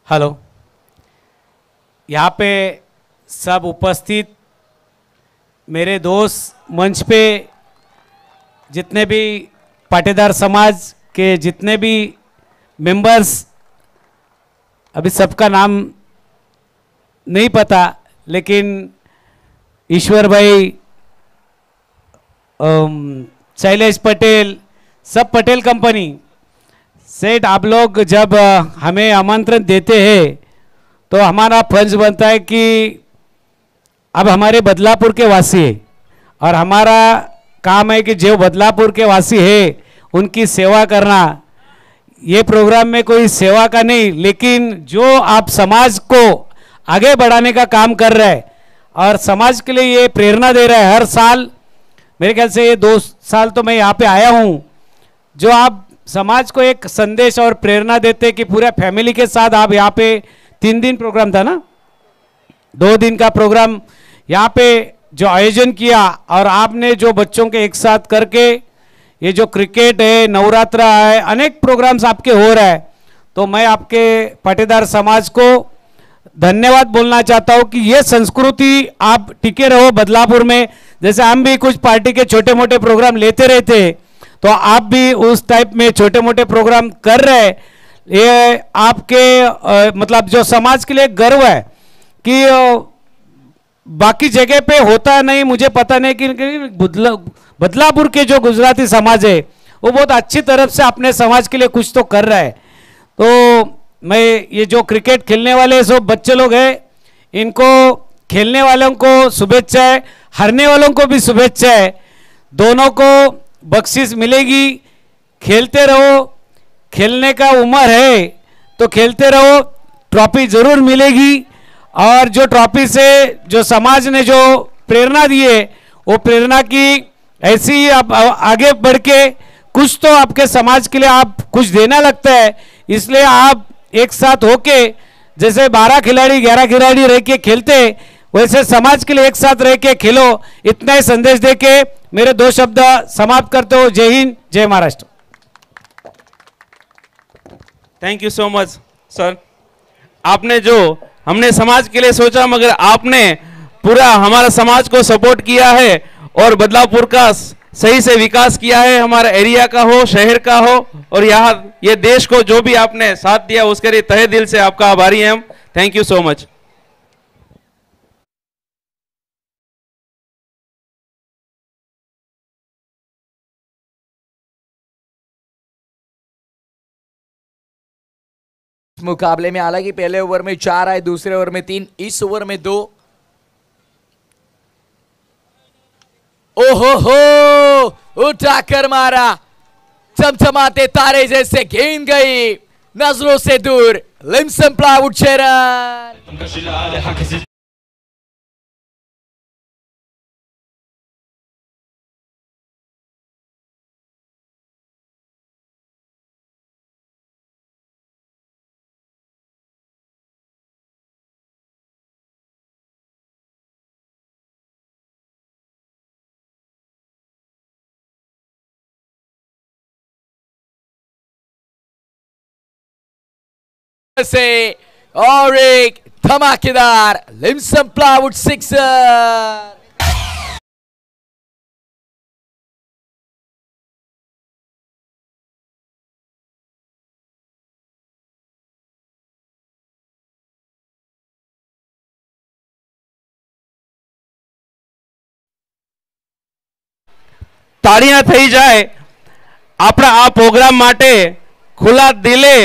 हेलो, यहाँ पे सब उपस्थित मेरे दोस्त, मंच पे जितने भी पाटीदार समाज के जितने भी मेंबर्स, अभी सबका नाम नहीं पता, लेकिन ईश्वर भाई, शैलेश पटेल, सब पटेल कंपनी सेठ, आप लोग जब हमें आमंत्रण देते हैं तो हमारा फर्ज बनता है कि अब हमारे बदलापुर के वासी है और हमारा काम है कि जो बदलापुर के वासी है उनकी सेवा करना। ये प्रोग्राम में कोई सेवा का नहीं, लेकिन जो आप समाज को आगे बढ़ाने का काम कर रहे हैं और समाज के लिए ये प्रेरणा दे रहा है। हर साल मेरे ख्याल से ये 2 साल तो मैं यहाँ पे आया हूँ, जो आप समाज को एक संदेश और प्रेरणा देते कि पूरे फैमिली के साथ आप यहाँ पे 3 दिन प्रोग्राम था ना, 2 दिन का प्रोग्राम यहाँ पे जो आयोजन किया और आपने जो बच्चों के एक साथ करके ये जो क्रिकेट है, नवरात्रा है, अनेक प्रोग्राम्स आपके हो रहा है, तो मैं आपके पाटीदार समाज को धन्यवाद बोलना चाहता हूँ कि ये संस्कृति आप टिके रहो बदलापुर में। जैसे हम भी कुछ पार्टी के छोटे मोटे प्रोग्राम लेते रहते, तो आप भी उस टाइप में छोटे मोटे प्रोग्राम कर रहे। ये आपके मतलब जो समाज के लिए गर्व है कि बाकी जगह पे होता नहीं, मुझे पता नहीं कि बदलापुर के जो गुजराती समाज है वो बहुत अच्छी तरफ से अपने समाज के लिए कुछ तो कर रहा है। तो मैं ये जो क्रिकेट खेलने वाले सब बच्चे लोग हैं, इनको खेलने वालों को शुभेच्छा है, हारने वालों को भी शुभेच्छा है। दोनों को बख्शिश मिलेगी। खेलते रहो, खेलने का उम्र है तो खेलते रहो, ट्रॉफी जरूर मिलेगी। और जो ट्रॉफी से जो समाज ने जो प्रेरणा दी है, वो प्रेरणा की ऐसी ही आप आगे बढ़ के कुछ तो आपके समाज के लिए आप कुछ देना लगता है। इसलिए आप एक साथ होके, जैसे 12 खिलाड़ी 11 खिलाड़ी रह के खेलते, वैसे समाज के लिए एक साथ रह के खेलो। इतना ही संदेश दे के मेरे 2 शब्द समाप्त करते हो। जय हिंद, जय Maharashtra. Thank you so much sir. आपने जो हमने समाज के लिए सोचा, मगर आपने पूरा हमारा समाज को सपोर्ट किया है और बदलापुर का सही से विकास किया है, हमारा एरिया का हो, शहर का हो, और यहाँ ये देश को जो भी आपने साथ दिया उसके लिए तहे दिल से आपका आभारी हैं हम। Thank you so much. मुकाबले में हालांकि पहले ओवर में 4 आए, दूसरे ओवर में 3, इस ओवर में 2। ओहो हो, उठाकर मारा, चमचमाते तारे जैसे गेंद गई नजरों से दूर। लिम्सन प्लावुड 6 रन। से और एक धमाकेदार लिम्सन प्लावुड 6 रन। તાળીਆਂ થઈ જાય આપણા આ પ્રોગ્રામ માટે ખુલ્લા દિલે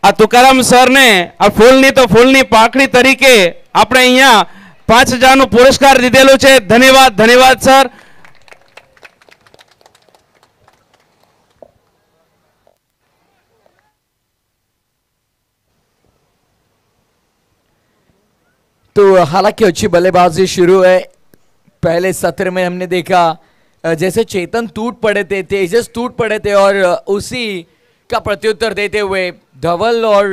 આ તુકારામ સરને આ ફૂલની તો ફૂલની પાંખડી તરીકે આપણે અહીંયા 5000નું પુરસ્કાર દીધેલું છે। ધન્યવાદ, ધન્યવાદ સર। तो हालांकि अच्छी बल्लेबाजी शुरू है। पहले सत्र में हमने देखा जैसे चेतन टूट पड़े थे, तेजस टूट पड़े थे, और उसी का प्रत्युत्तर देते हुए धवल और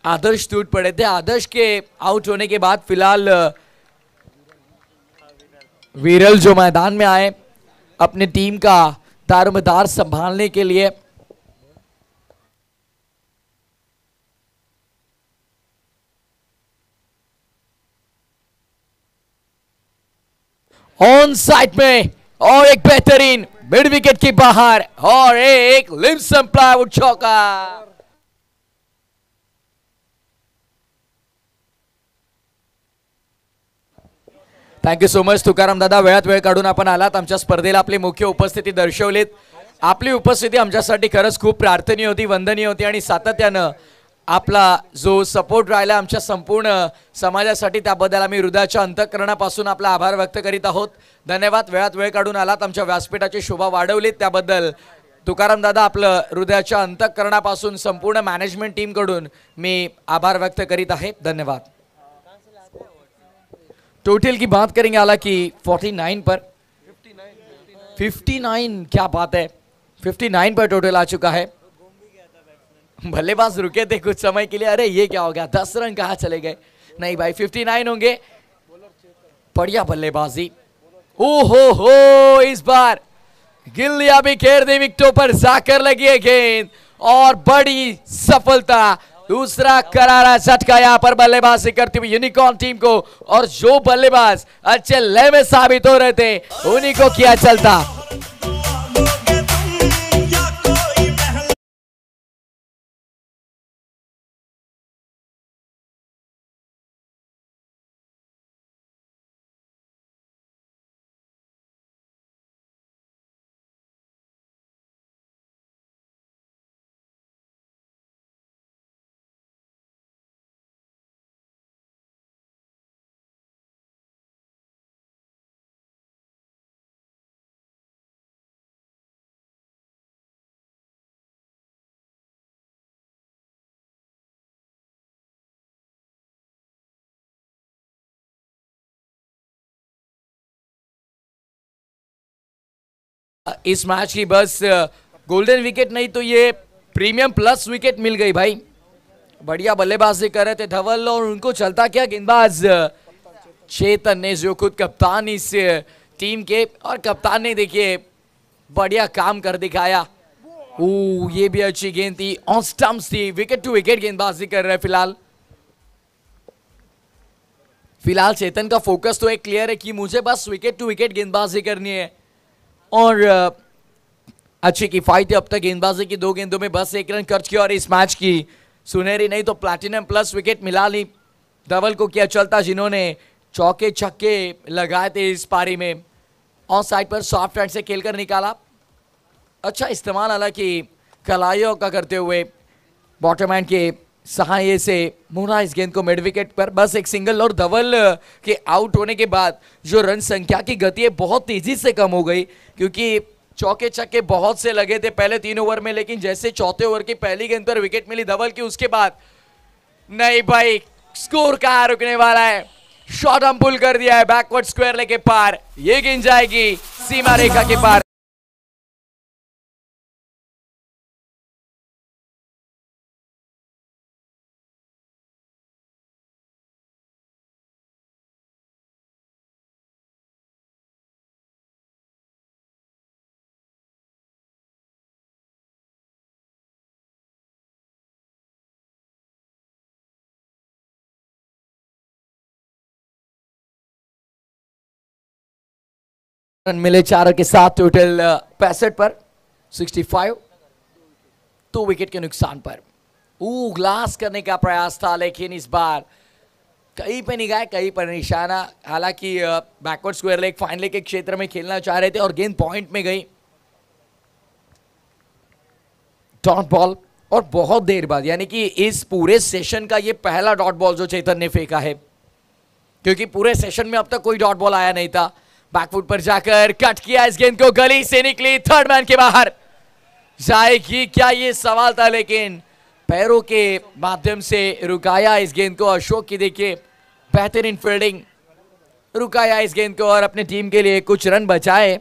आदर्श टूट पड़े थे। आदर्श के आउट होने के बाद फिलहाल विरल जो मैदान में आए अपनी टीम का दारोमदार संभालने के लिए। ऑन साइड में और एक बेहतरीन मिड विकेट के बाहर और एक लिम्सन प्लाईवुड चौका। थँक्यू सो मच तुकाराम दादा, वेळात वेळ काढून आपण आलात, आमच्या स्पर्धेला आपली मुख्य उपस्थिती दर्शवलीत। आपली उपस्थिती आमच्यासाठी खरंच खूप प्रार्थनीय होती, वंदनीय होती, आणि सातत्यानं आपला जो सपोर्ट राहिला आमच्या संपूर्ण समाजासाठी त्याबद्दल आम्ही हृदयाच्या अंतःकरणापासून आपला आभार व्यक्त करीत आहोत। धन्यवाद, वेळात वेळ काढून आलात, आमच्या व्यासपीठाची शोभा वाढवलीत त्याबद्दल तुकाराम दादा आपलं हृदयाच्या अंतःकरणापासून संपूर्ण मॅनेजमेंट टीम कडून मी आभार व्यक्त करीत आहे। धन्यवाद। टोटल की बात करेंगे हालांकि 49 पर 59, क्या बात है, 59 पर टोटल आ चुका है। बल्लेबाज रुके थे कुछ समय के लिए, अरे ये क्या हो गया, 10 रन कहाँ चले गए। नहीं भाई 59 होंगे। बढ़िया बल्लेबाजी। हो इस बार गिल्लियां भी घेर दी विकेटों पर जाकर लगी है गेंद और बड़ी सफलता, दूसरा करारा झटका यहाँ पर बल्लेबाजी करती हुई यूनिकॉर्न टीम को। और जो बल्लेबाज अच्छे लय में साबित हो रहे थे उन्हीं को किया चलता। इस मैच की बस गोल्डन विकेट नहीं तो ये प्रीमियम प्लस विकेट मिल गई भाई। बढ़िया बल्लेबाजी कर रहे थे धवल और उनको चलता क्या गेंदबाज चेतन ने, जो खुद कप्तान इस टीम के, और कप्तान ने देखिए बढ़िया काम कर दिखाया। ये भी अच्छी गेंद थी, ऑन स्टंप्स थी, विकेट टू विकेट गेंदबाजी कर रहे हैं फिलहाल चेतन का फोकस तो एक क्लियर है कि मुझे बस विकेट टू विकेट गेंदबाजी करनी है और अच्छी किफायती अब तक गेंदबाजी की 2 गेंदों में बस 1 रन खर्च किया और इस मैच की सुनहरी नहीं तो प्लैटिनम प्लस विकेट मिला ली धवल को किया चलता, जिन्होंने चौके छक्के लगाए थे इस पारी में। ऑन साइड पर सॉफ्ट हैंड से खेलकर निकाला, अच्छा इस्तेमाल हालांकि कलाइयों का करते हुए बॉटम हैंड के सहाय से मुना इस गेंद को मिड विकेट पर बस एक सिंगल, और धवल के आउट होने के बाद जो रन संख्या की गति है बहुत तेजी से कम हो गई, क्योंकि चौके छक्के बहुत से लगे थे पहले 3 ओवर में, लेकिन जैसे चौथे ओवर की पहली गेंद पर विकेट मिली धवल की, उसके बाद नहीं भाई स्कोर कहां रुकने वाला है। शॉट हम पुल कर दिया है बैकवर्ड स्क्वायर लेके पार, ये गेंद जाएगी सीमा रेखा के पार। रन मिले 4 के साथ टोटल 65 पर 65, 2 विकेट के नुकसान पर। ग्लास करने का प्रयास था, लेकिन इस बार कहीं पे निगाह कहीं पर निशाना। हालांकि backward square leg fine leg के क्षेत्र में खेलना चाह रहे थे और गेंद पॉइंट में गई, डॉट बॉल, और बहुत देर बाद, यानी कि इस पूरे सेशन का ये पहला डॉट बॉल जो चेतन ने फेंका है, क्योंकि पूरे सेशन में अब तक कोई डॉट बॉल आया नहीं था। बैकफुट पर जाकर कट किया इस गेंद को, गली से निकली, थर्ड मैन के बाहर जाएगी क्या, ये सवाल था, लेकिन पैरों के माध्यम से रुकाया इस गेंद को अशोक की। देखिए बेहतरीन फील्डिंग, रुकाया इस गेंद को और अपने टीम के लिए कुछ रन बचाए।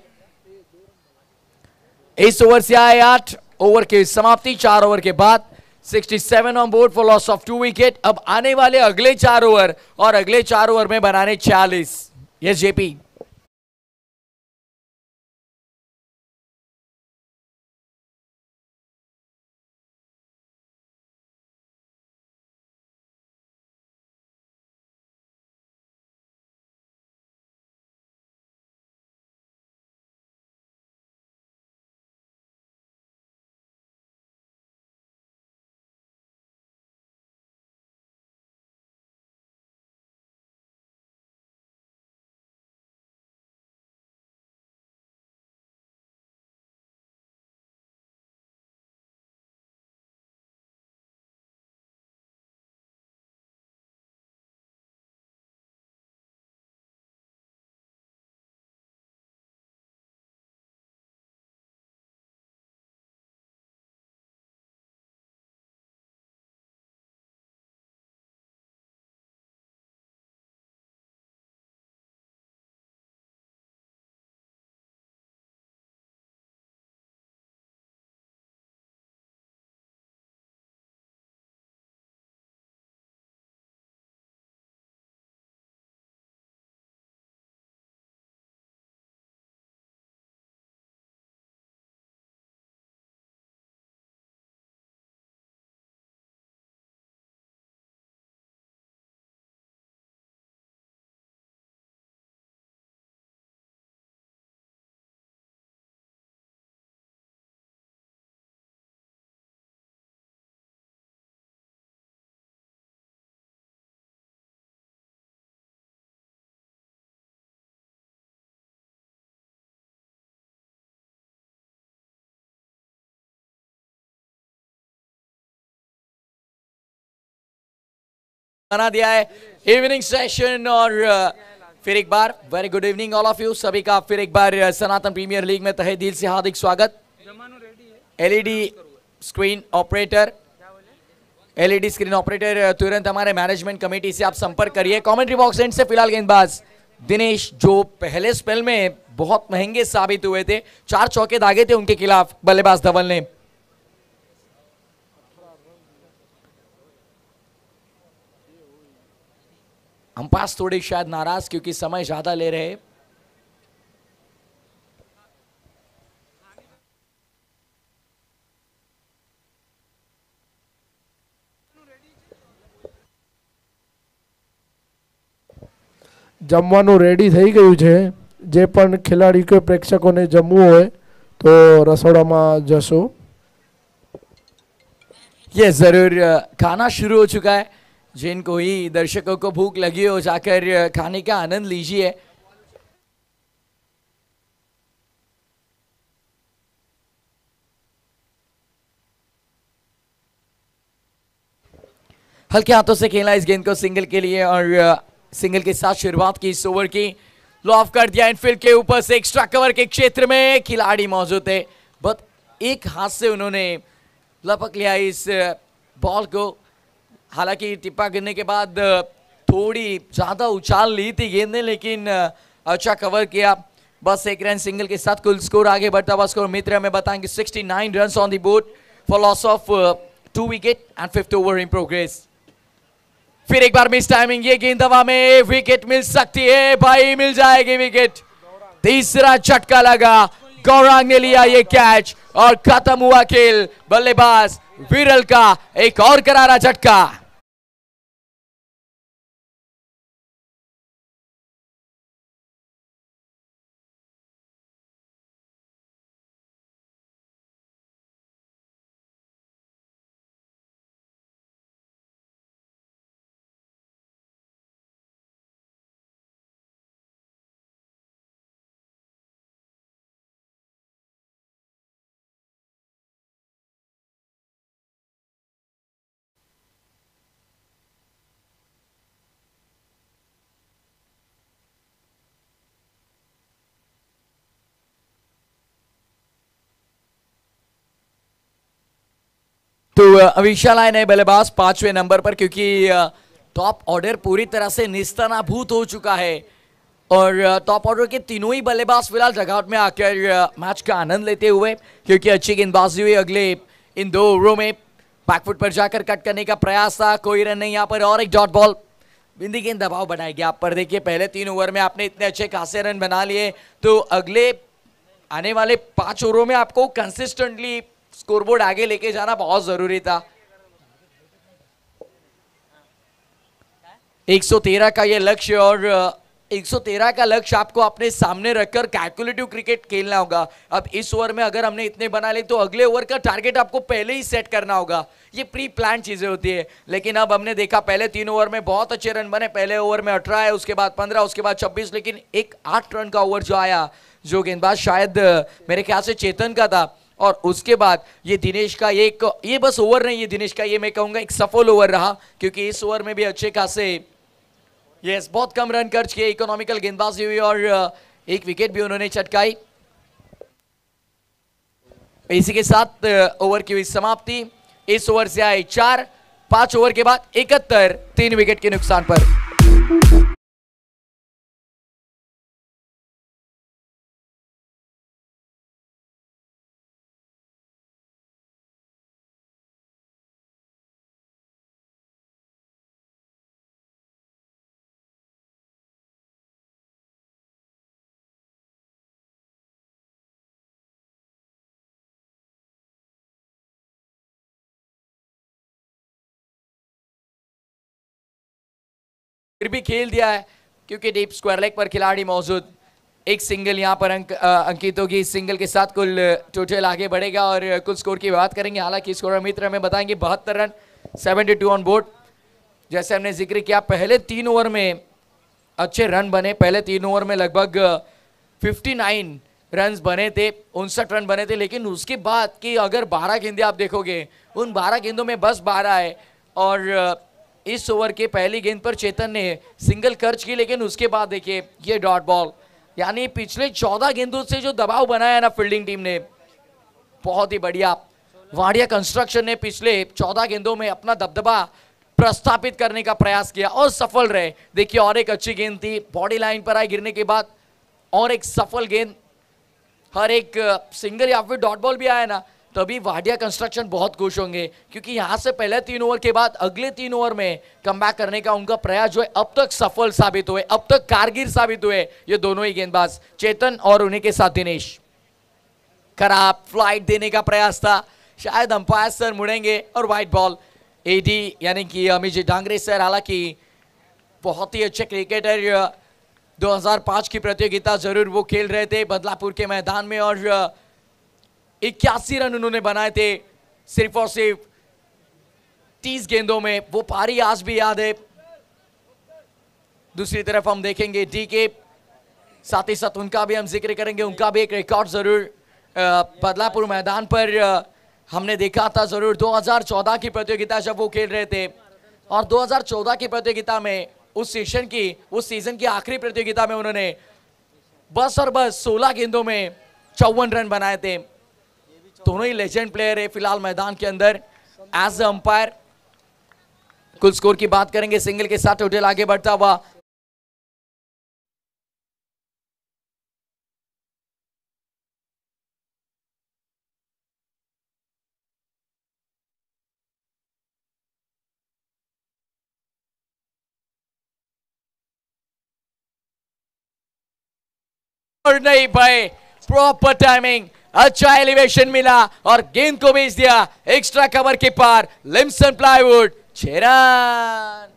इस ओवर से आए 8 ओवर की समाप्ति, 4 ओवर के बाद 67 on board for loss of 2 wicket. अब आने वाले अगले 4 ओवर और अगले 4 ओवर में बनाने 40। यस जेपी, बना दिया है इवनिंग सेशन। और फिर एक बार very good evening all of you, सभी का फिर एक बार सनातन प्रीमियर लीग में तहे दिल से हार्दिक स्वागत। LED screen operator, LED screen operator तुरंत हमारे मैनेजमेंट कमेटी से आप संपर्क करिए। कमेंट्री बॉक्स एंड से फिलहाल गेंदबाज दिनेश जो पहले स्पेल में बहुत महंगे साबित हुए थे, 4 चौके दागे थे उनके खिलाफ बल्लेबाज धवल ने। अंपायर थोड़े शायद नाराज क्योंकि समय ज्यादा ले रहे। જમવાનું રેડી થઈ ગયું છે, જે પણ ખેલાડી કે પ્રેક્ષકોને જમવું હોય તો રસોડામાં જશો। ये जरूर खाना शुरू हो चुका है, जिनको ही दर्शकों को भूख लगी हो जाकर खाने का आनंद लीजिए। हल्के हाथों से खेला इस गेंद को सिंगल के लिए और सिंगल के साथ शुरुआत की इस ओवर की। लॉफ कर दिया इनफील्ड के ऊपर से, एक्स्ट्रा कवर के क्षेत्र में खिलाड़ी मौजूद थे, बट एक हाथ से उन्होंने लपक लिया इस बॉल को। हालांकि टिप्पा गिरने के बाद थोड़ी ज्यादा उछाल ली थी गेंद ने, लेकिन अच्छा कवर किया। बस 1 रन सिंगल के साथ कुल स्कोर आगे बढ़ता हुआ स्कोर मित्र हमें बताएंगे 69 run on the board for loss of 2 wicket and 5th over in progress. फिर एक बार मिस टाइमिंग, ये गेंद हवा में, विकेट मिल सकती है भाई, मिल जाएगी विकेट। तीसरा झटका लगा, गौरांग ने लिया ये कैच और खत्म हुआ खेल। बल्लेबाज विरल का एक और करारा झटका। तो विशाल आए नए बल्लेबाज 5वें नंबर पर, क्योंकि टॉप ऑर्डर पूरी तरह से निस्तानाभूत हो चुका है और टॉप ऑर्डर के तीनों ही बल्लेबाज फिलहाल डगआउट में आकर मैच का आनंद लेते हुए, क्योंकि अच्छी गेंदबाजी हुई। अगले इन 2 ओवरों में बैकफुट पर जाकर कट करने का प्रयास था, कोई रन नहीं यहाँ पर और एक डॉट बॉल। बिंदी गेंद दबाव बनाएगी आप पर। देखिए पहले 3 ओवर में आपने इतने अच्छे खासे रन बना लिए, तो अगले आने वाले 5 ओवरों में आपको कंसिस्टेंटली स्कोरबोर्ड आगे लेके जाना बहुत जरूरी था। 113 का ये लक्ष्य और 113 का लक्ष्य आपको अपने सामने रखकर कैलकुलेटिव क्रिकेट खेलना होगा। अब इस ओवर में अगर हमने इतने बना लिए तो अगले ओवर का टारगेट आपको पहले ही सेट करना होगा। ये प्री प्लान चीजें होती है, लेकिन अब हमने देखा पहले 3 ओवर में बहुत अच्छे रन बने। पहले ओवर में 18 है, उसके बाद 15, उसके बाद 26, लेकिन एक 8 रन का ओवर जो आया, जो गेंदबाज शायद मेरे ख्याल से चेतन का था, और उसके बाद ये दिनेश का ये बस ओवर नहीं, ये दिनेश का ये मैं कहूंगा एक सफल ओवर रहा, क्योंकि इस ओवर में भी अच्छे खासे यस बहुत कम रन खर्च किए, इकोनॉमिकल गेंदबाजी हुई और एक विकेट भी उन्होंने चटकाई। इसी के साथ ओवर की हुई समाप्ति। इस ओवर से आए 4, 5 ओवर के बाद 71, 3 विकेट के नुकसान पर। फिर भी खेल दिया है, क्योंकि डीप स्क्वायर लेग पर खिलाड़ी मौजूद। एक सिंगल यहां पर अंकित होगी, सिंगल के साथ कुल टोटल आगे बढ़ेगा और कुल स्कोर की बात करेंगे। हालांकि स्कोर मित्र हमें बताएंगे 72 रन, 72 ऑन बोर्ड। जैसे हमने जिक्र किया पहले 3 ओवर में अच्छे रन बने, पहले 3 ओवर में लगभग 59 रन बने थे, 59 रन बने थे, लेकिन उसके बाद कि अगर 12 गेंदें आप देखोगे, उन 12 गेंदों में बस 12 है। और इस ओवर के पहली गेंद पर चेतन ने सिंगल खर्च की, लेकिन उसके बाद देखिए ये डॉट बॉल। यानी पिछले 14 गेंदों से जो दबाव बनाया ना फील्डिंग टीम ने, बहुत ही बढ़िया। वाडिया कंस्ट्रक्शन ने पिछले 14 गेंदों में अपना दबदबा प्रस्थापित करने का प्रयास किया और सफल रहे। देखिए और एक अच्छी गेंद थी, बॉडी लाइन पर आई गिरने के बाद, और एक सफल गेंद। हर एक सिंगल या फिर डॉट बॉल भी आया ना, तभी वाडिया कंस्ट्रक्शन बहुत खुश होंगे, क्योंकि यहां से पहले 3 ओवर के बाद अगले 3 ओवर में कमबैक करने का उनका प्रयास जो है अब तक सफल साबित हुए, अब तक कारगर साबित हुए ये दोनों ही गेंदबाज, चेतन और उन्हीं के साथ दिनेश। खराब फ्लाइट देने का प्रयास था, शायद अंपायर सर मुड़ेंगे और व्हाइट बॉल। एडी यानी कि अमित डांगरे सर हालांकि बहुत ही अच्छे क्रिकेटर, 2005 की प्रतियोगिता जरूर वो खेल रहे थे बदलापुर के मैदान में, और 81 रन उन्होंने बनाए थे सिर्फ और सिर्फ 30 गेंदों में। वो पारी आज भी याद है। दूसरी तरफ हम देखेंगे डी के, साथ ही साथ उनका भी हम जिक्र करेंगे, उनका भी एक रिकॉर्ड जरूर बदलापुर मैदान पर हमने देखा था जरूर। 2014 की प्रतियोगिता जब वो खेल रहे थे, और 2014 की प्रतियोगिता में उस सीजन की आखिरी प्रतियोगिता में उन्होंने बस और बस 16 गेंदों में 54 रन बनाए थे। दोनों ही लेजेंड प्लेयर है फिलहाल मैदान के अंदर। एज ए अंपायर कुल स्कोर की बात करेंगे, सिंगल के साथ टोटल आगे बढ़ता हुआ और नहीं भाई, प्रॉपर टाइमिंग, अच्छा एलिवेशन मिला और गेंद को भेज दिया एक्स्ट्रा कवर के पार। लिम्सन प्लाईवुड 6 रन।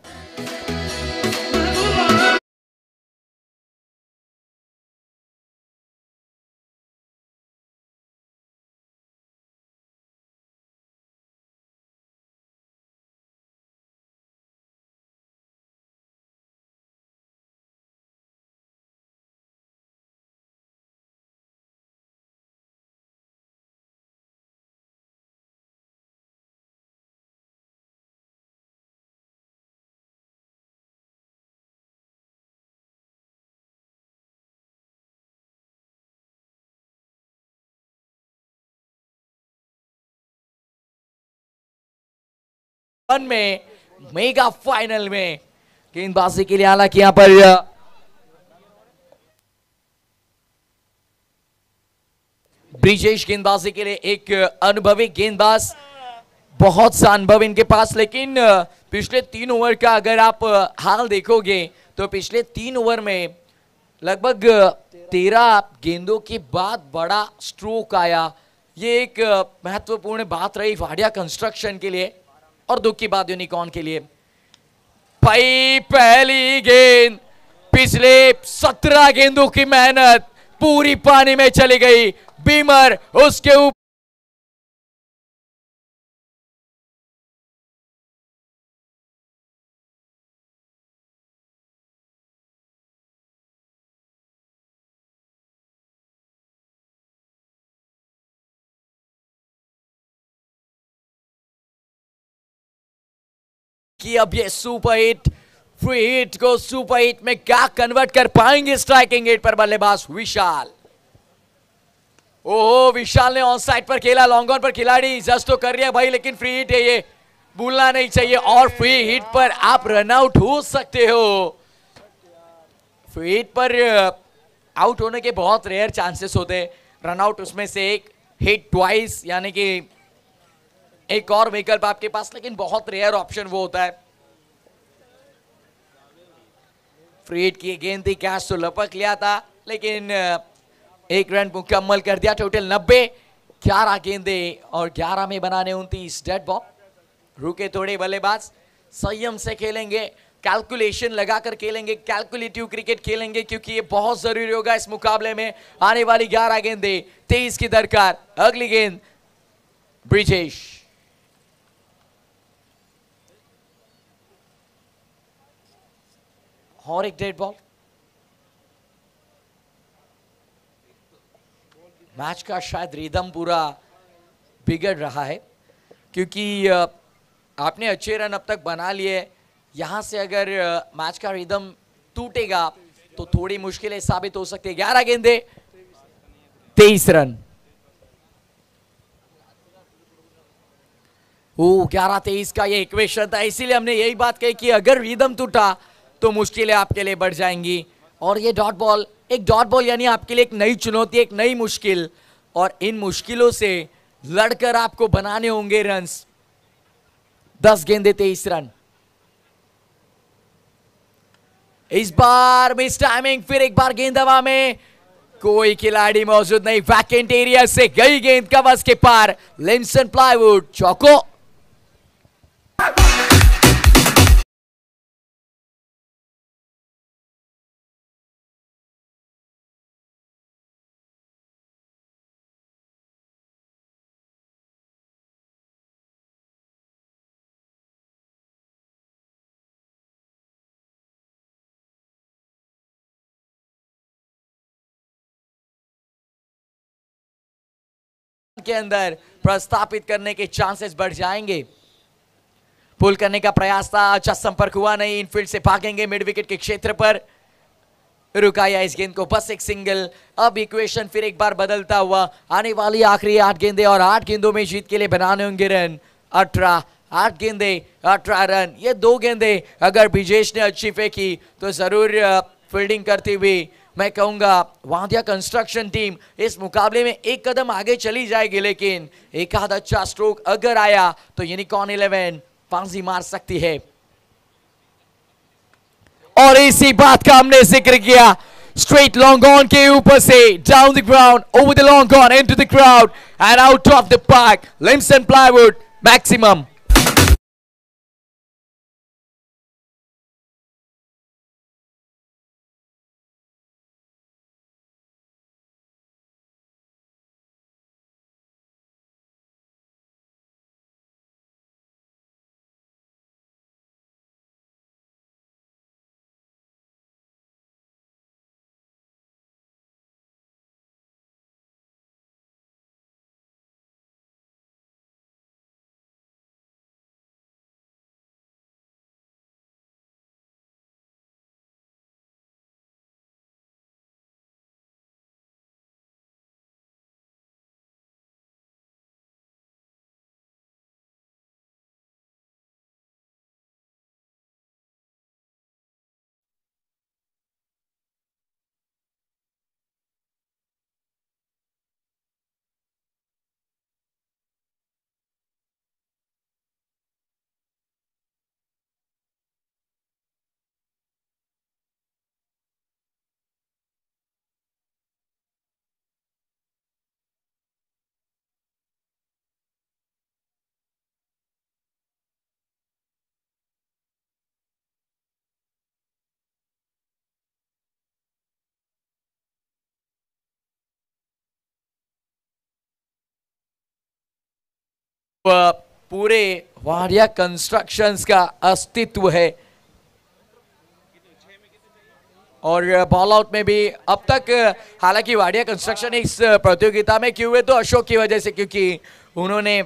में मेगा फाइनल में गेंदबाजी के लिए हालांकि यहां पर ब्रिजेश गेंदबाजी के लिए एक अनुभवी गेंदबाज, बहुत सा अनुभव इनके पास। लेकिन पिछले 3 ओवर का अगर आप हाल देखोगे तो पिछले 3 ओवर में लगभग 13 गेंदों के बाद बड़ा स्ट्रोक आया। ये एक महत्वपूर्ण बात रही वाडिया कंस्ट्रक्शन के लिए और दुख की बात यूनिकॉर्न के लिए। भाई पहली गेंद, पिछले 17 गेंदों की मेहनत पूरी पानी में चली गई। बीमर उसके ऊपर कि अब ये सुपर हिट, फ्री हिट को सुपर हिट में क्या कन्वर्ट कर पाएंगे स्ट्राइकिंग हिट पर बल्लेबाज विशाल। ओहो, विशाल ने ऑन साइड पर खेला, लॉन्ग ऑन पर खिलाड़ी जस्ट तो कर रहा भाई, लेकिन फ्री हिट है ये, भूलना नहीं चाहिए। और फ्री हिट पर आप रन आउट हो सकते हो। फ्री हिट पर आउट होने के बहुत रेयर चांसेस होते हैं, रन आउट उसमें से एक, हिट ट्वाइस यानी कि एक और विकल्प आपके पास, लेकिन बहुत रेयर ऑप्शन वो होता है। फ्री हिट की गेंद थी, कैच तो लपक लिया था, लेकिन 1 रन मुकम्मल कर दिया। टोटल 90, 11 गेंदे और 11 में बनाने 29 डेड बॉल। रुके थोड़े बल्लेबाज, संयम से खेलेंगे, कैलकुलेशन लगाकर खेलेंगे, कैलकुलेटिव क्रिकेट खेलेंगे, क्योंकि ये बहुत जरूरी होगा इस मुकाबले में। आने वाली 11 गेंदे, 23 की दरकार। अगली गेंद ब्रिजेश, और एक डेड बॉल। मैच का शायद रिदम पूरा बिगड़ रहा है, क्योंकि आपने अच्छे रन अब तक बना लिए, यहां से अगर मैच का रिदम टूटेगा तो थोड़ी मुश्किलें साबित हो सकती है। 11 गेंदे, 23 रन। 11-23 का ये इक्वेशन था, इसीलिए हमने यही बात कही कि अगर रिदम टूटा तो मुश्किलें आपके लिए बढ़ जाएंगी। और ये डॉट बॉल, एक डॉट बॉल यानी आपके लिए एक नई चुनौती, एक नई मुश्किल, और इन मुश्किलों से लड़कर आपको बनाने होंगे रन्स। 10 गेंदे 23 रन। इस बार मिस टाइमिंग, फिर एक बार गेंद हवा में, कोई खिलाड़ी मौजूद नहीं, वैकेंट एरिया से गई गेंद कवच के पार। लिम्सन प्लाईवुड चौको। के अंदर प्रस्थापित करने के चांसेस बढ़ जाएंगे। पुल करने का प्रयास था, अच्छा संपर्क हुआ नहीं। इनफील्ड से भागेंगे मिड विकेट के क्षेत्र पर, रुकाया इस गेंद को, बस एक सिंगल। अब इक्वेशन फिर एक बार बदलता हुआ, आने वाली आखिरी 8 गेंदे और 8 गेंदों में जीत के लिए बनाने होंगे रन। 8 गेंदे 18 रन। ये 2 गेंदे अगर ब्रिजेश ने अच्छी फेंकी तो जरूर फील्डिंग करती हुई मैं कहूंगा वाडिया कंस्ट्रक्शन टीम इस मुकाबले में एक कदम आगे चली जाएगी, लेकिन एक आध अच्छा स्ट्रोक अगर आया तो यूनिकॉर्न 11 बाजी मार सकती है। और इसी बात का हमने जिक्र किया, स्ट्रेट लॉन्ग ऑन के ऊपर से down the ground, over the long on, into the crowd and out of the park. Limson plywood maximum. पूरे वाडिया कंस्ट्रक्शंस का अस्तित्व है। और बॉल आउट में भी अब तक, हालांकि वाडिया कंस्ट्रक्शन इस प्रतियोगिता में क्यों हुए तो अशोक की वजह से, क्योंकि उन्होंने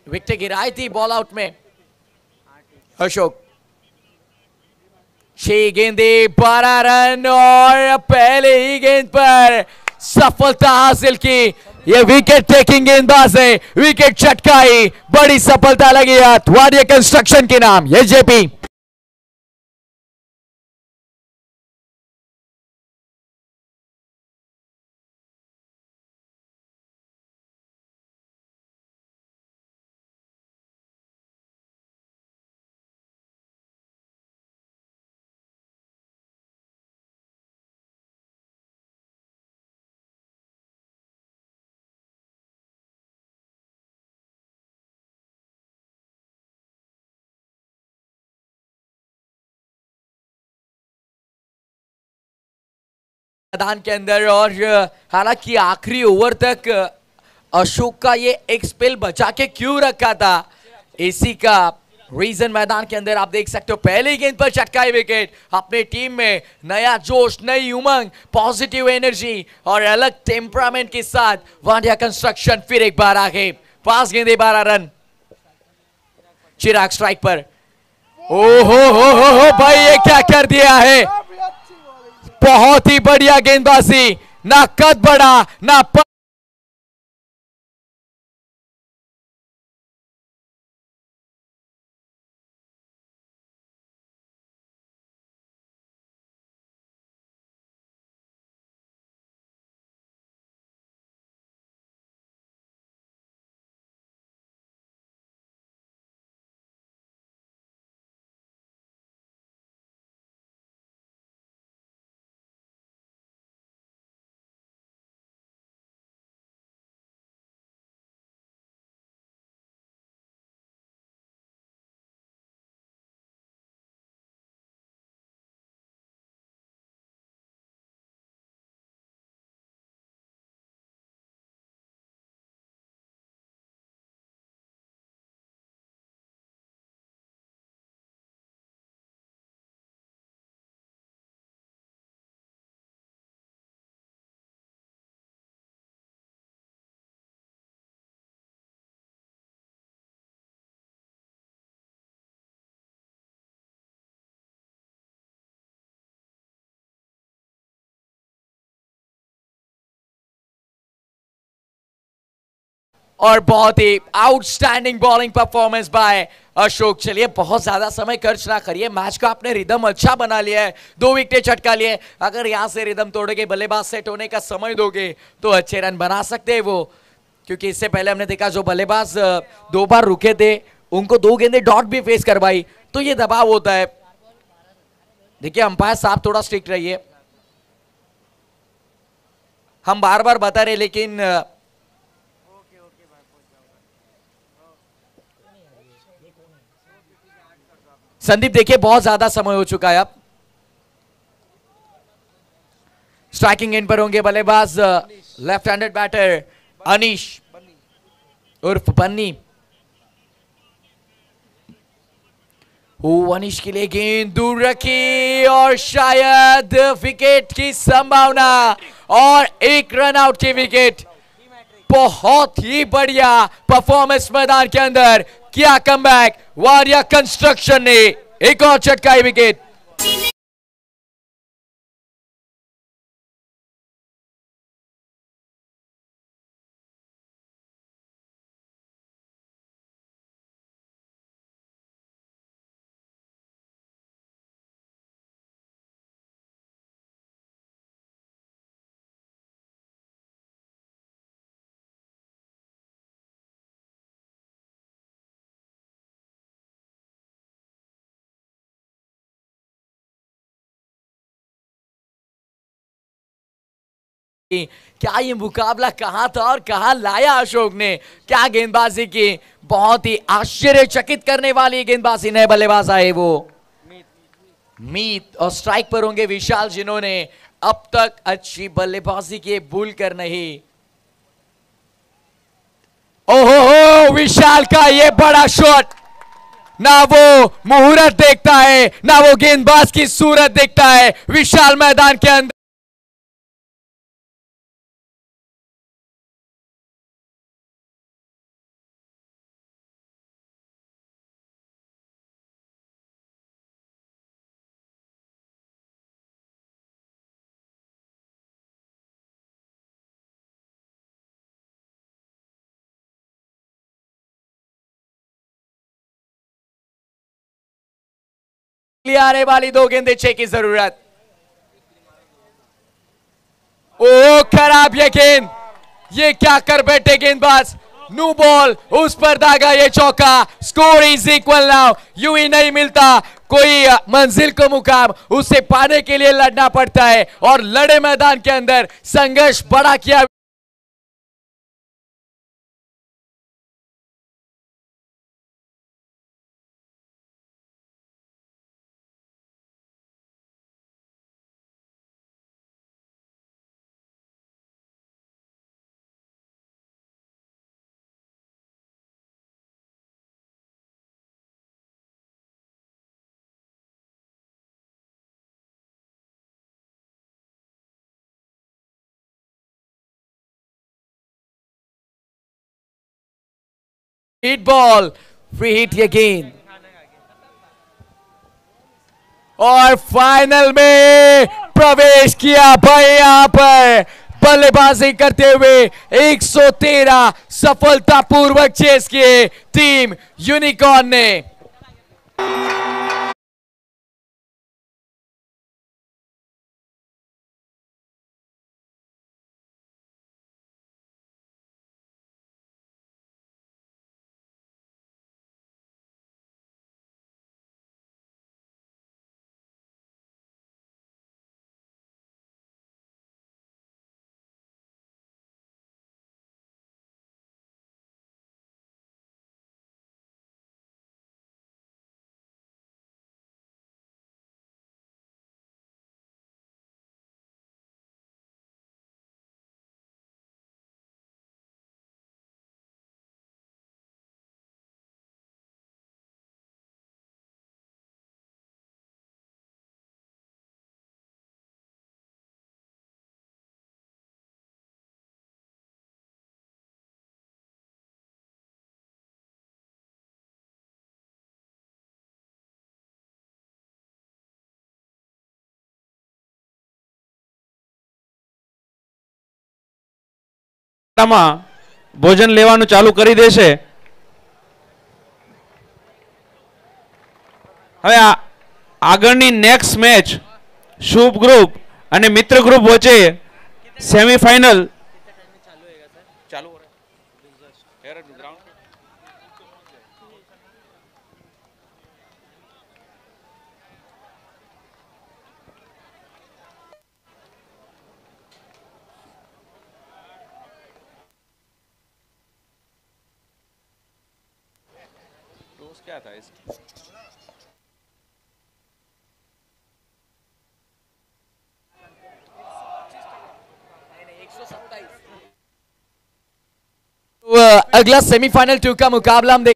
विकेट गिराई थी बॉल आउट में। अशोक 6 गेंदे 12 रन और पहले ही गेंद पर सफलता हासिल की। ये विकेट टेकिंग गेंदबाज है, विकेट चटकाई, बड़ी सफलता लगी वाडिया कंस्ट्रक्शन के नाम। ये जेपी मैदान के अंदर। और हालांकि आखिरी ओवर तक अशोक का ये एक स्पेल बचा के क्यों रखा था, इसी का रीजन मैदान के अंदर आप देख सकते हो। पहली गेंद पर चटकाई विकेट, अपने टीम में नया जोश, नई उमंग, पॉजिटिव एनर्जी और अलग टेम्परामेंट के साथ वाडिया कंस्ट्रक्शन फिर एक बार आगे। 5 गेंदे 12 रन। चिराग स्ट्राइक पर। ओ भाई, ये क्या कर दिया है, बहुत ही बढ़िया गेंदबाजी, ना कद बड़ा ना और बहुत ही outstanding bowling performance by Ashok. चलिए बहुत ज्यादा समय खर्च ना करिए, मैच का आपने रिदम अच्छा बना लिया है, 2 विकेट चटका लिए। अगर यहां से रिदम तोड़ोगे, बल्लेबाज सेट होने का समय दोगे तो अच्छे रन बना सकते हैं वो, क्योंकि इससे पहले हमने देखा जो बल्लेबाज 2 बार रुके थे उनको 2 गेंदें डॉट भी फेस करवाई, तो ये दबाव होता है। देखिए अंपायर साहब थोड़ा स्ट्रिक्ट रहिए, हम बार बार बता रहे लेकिन संदीप देखिए बहुत ज्यादा समय हो चुका है। अब स्ट्राइकिंग एंड पर होंगे बल्लेबाज लेफ्ट हैंडेड बैटर अनीश उर्फ बन्नी। अनीश के लिए गेंद दूर रखी और शायद विकेट की संभावना और 1 रन आउट की विकेट। बहुत ही बढ़िया परफॉर्मेंस मैदान के अंदर किया कमबैक वारिया कंस्ट्रक्शन ने, एक और चटकाई विकेट। क्या ये मुकाबला कहां था और कहां लाया अशोक ने, क्या गेंदबाजी की, बहुत ही आश्चर्यचकित करने वाली गेंदबाजी। नए बल्लेबाज आए वो मीत और स्ट्राइक पर होंगे विशाल, जिन्होंने अब तक अच्छी बल्लेबाजी की, भूल कर नहीं। ओहो विशाल का ये बड़ा शॉट, ना वो मुहूर्त देखता है ना वो गेंदबाज की सूरत देखता है। विशाल मैदान के अंदर आने वाली 2 गेंदें 6 की जरूरत। ओ खराब ये गेंद, ये क्या कर बैठे गेंदबाज। न्यू बॉल, उस पर दागा, ये चौका। Score is equal now. यूं ही नहीं मिलता कोई मंजिल को मुकाम, उसे पाने के लिए लड़ना पड़ता है और लड़े मैदान के अंदर संघर्ष बड़ा किया। हिट बॉल, फ्री हिट ये गेंद और फाइनल में प्रवेश किया भाई। यहां पर बल्लेबाजी करते हुए 113 सफलतापूर्वक चेस किए टीम यूनिकॉर्न ने। रमा ભોજન લેવાનું ચાલુ કરી દેશે. હવે આગળની નેક્સ્ટ મેચ શુભ ગ્રુપ અને મિત્ર ગ્રુપ વચ્ચે સેમીફાઇનલ क्या था इसका? अगला सेमीफाइनल 2 का मुकाबला हम देख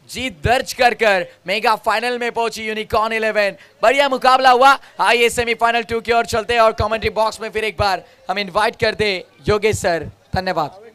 जीत दर्ज कर मेगा फाइनल में पहुंची यूनिकॉर्न 11. बढ़िया मुकाबला हुआ. आइए सेमीफाइनल 2 की ओर चलते हैं और कमेंट्री बॉक्स में फिर एक बार हम इनवाइट करते योगेश सर. धन्यवाद.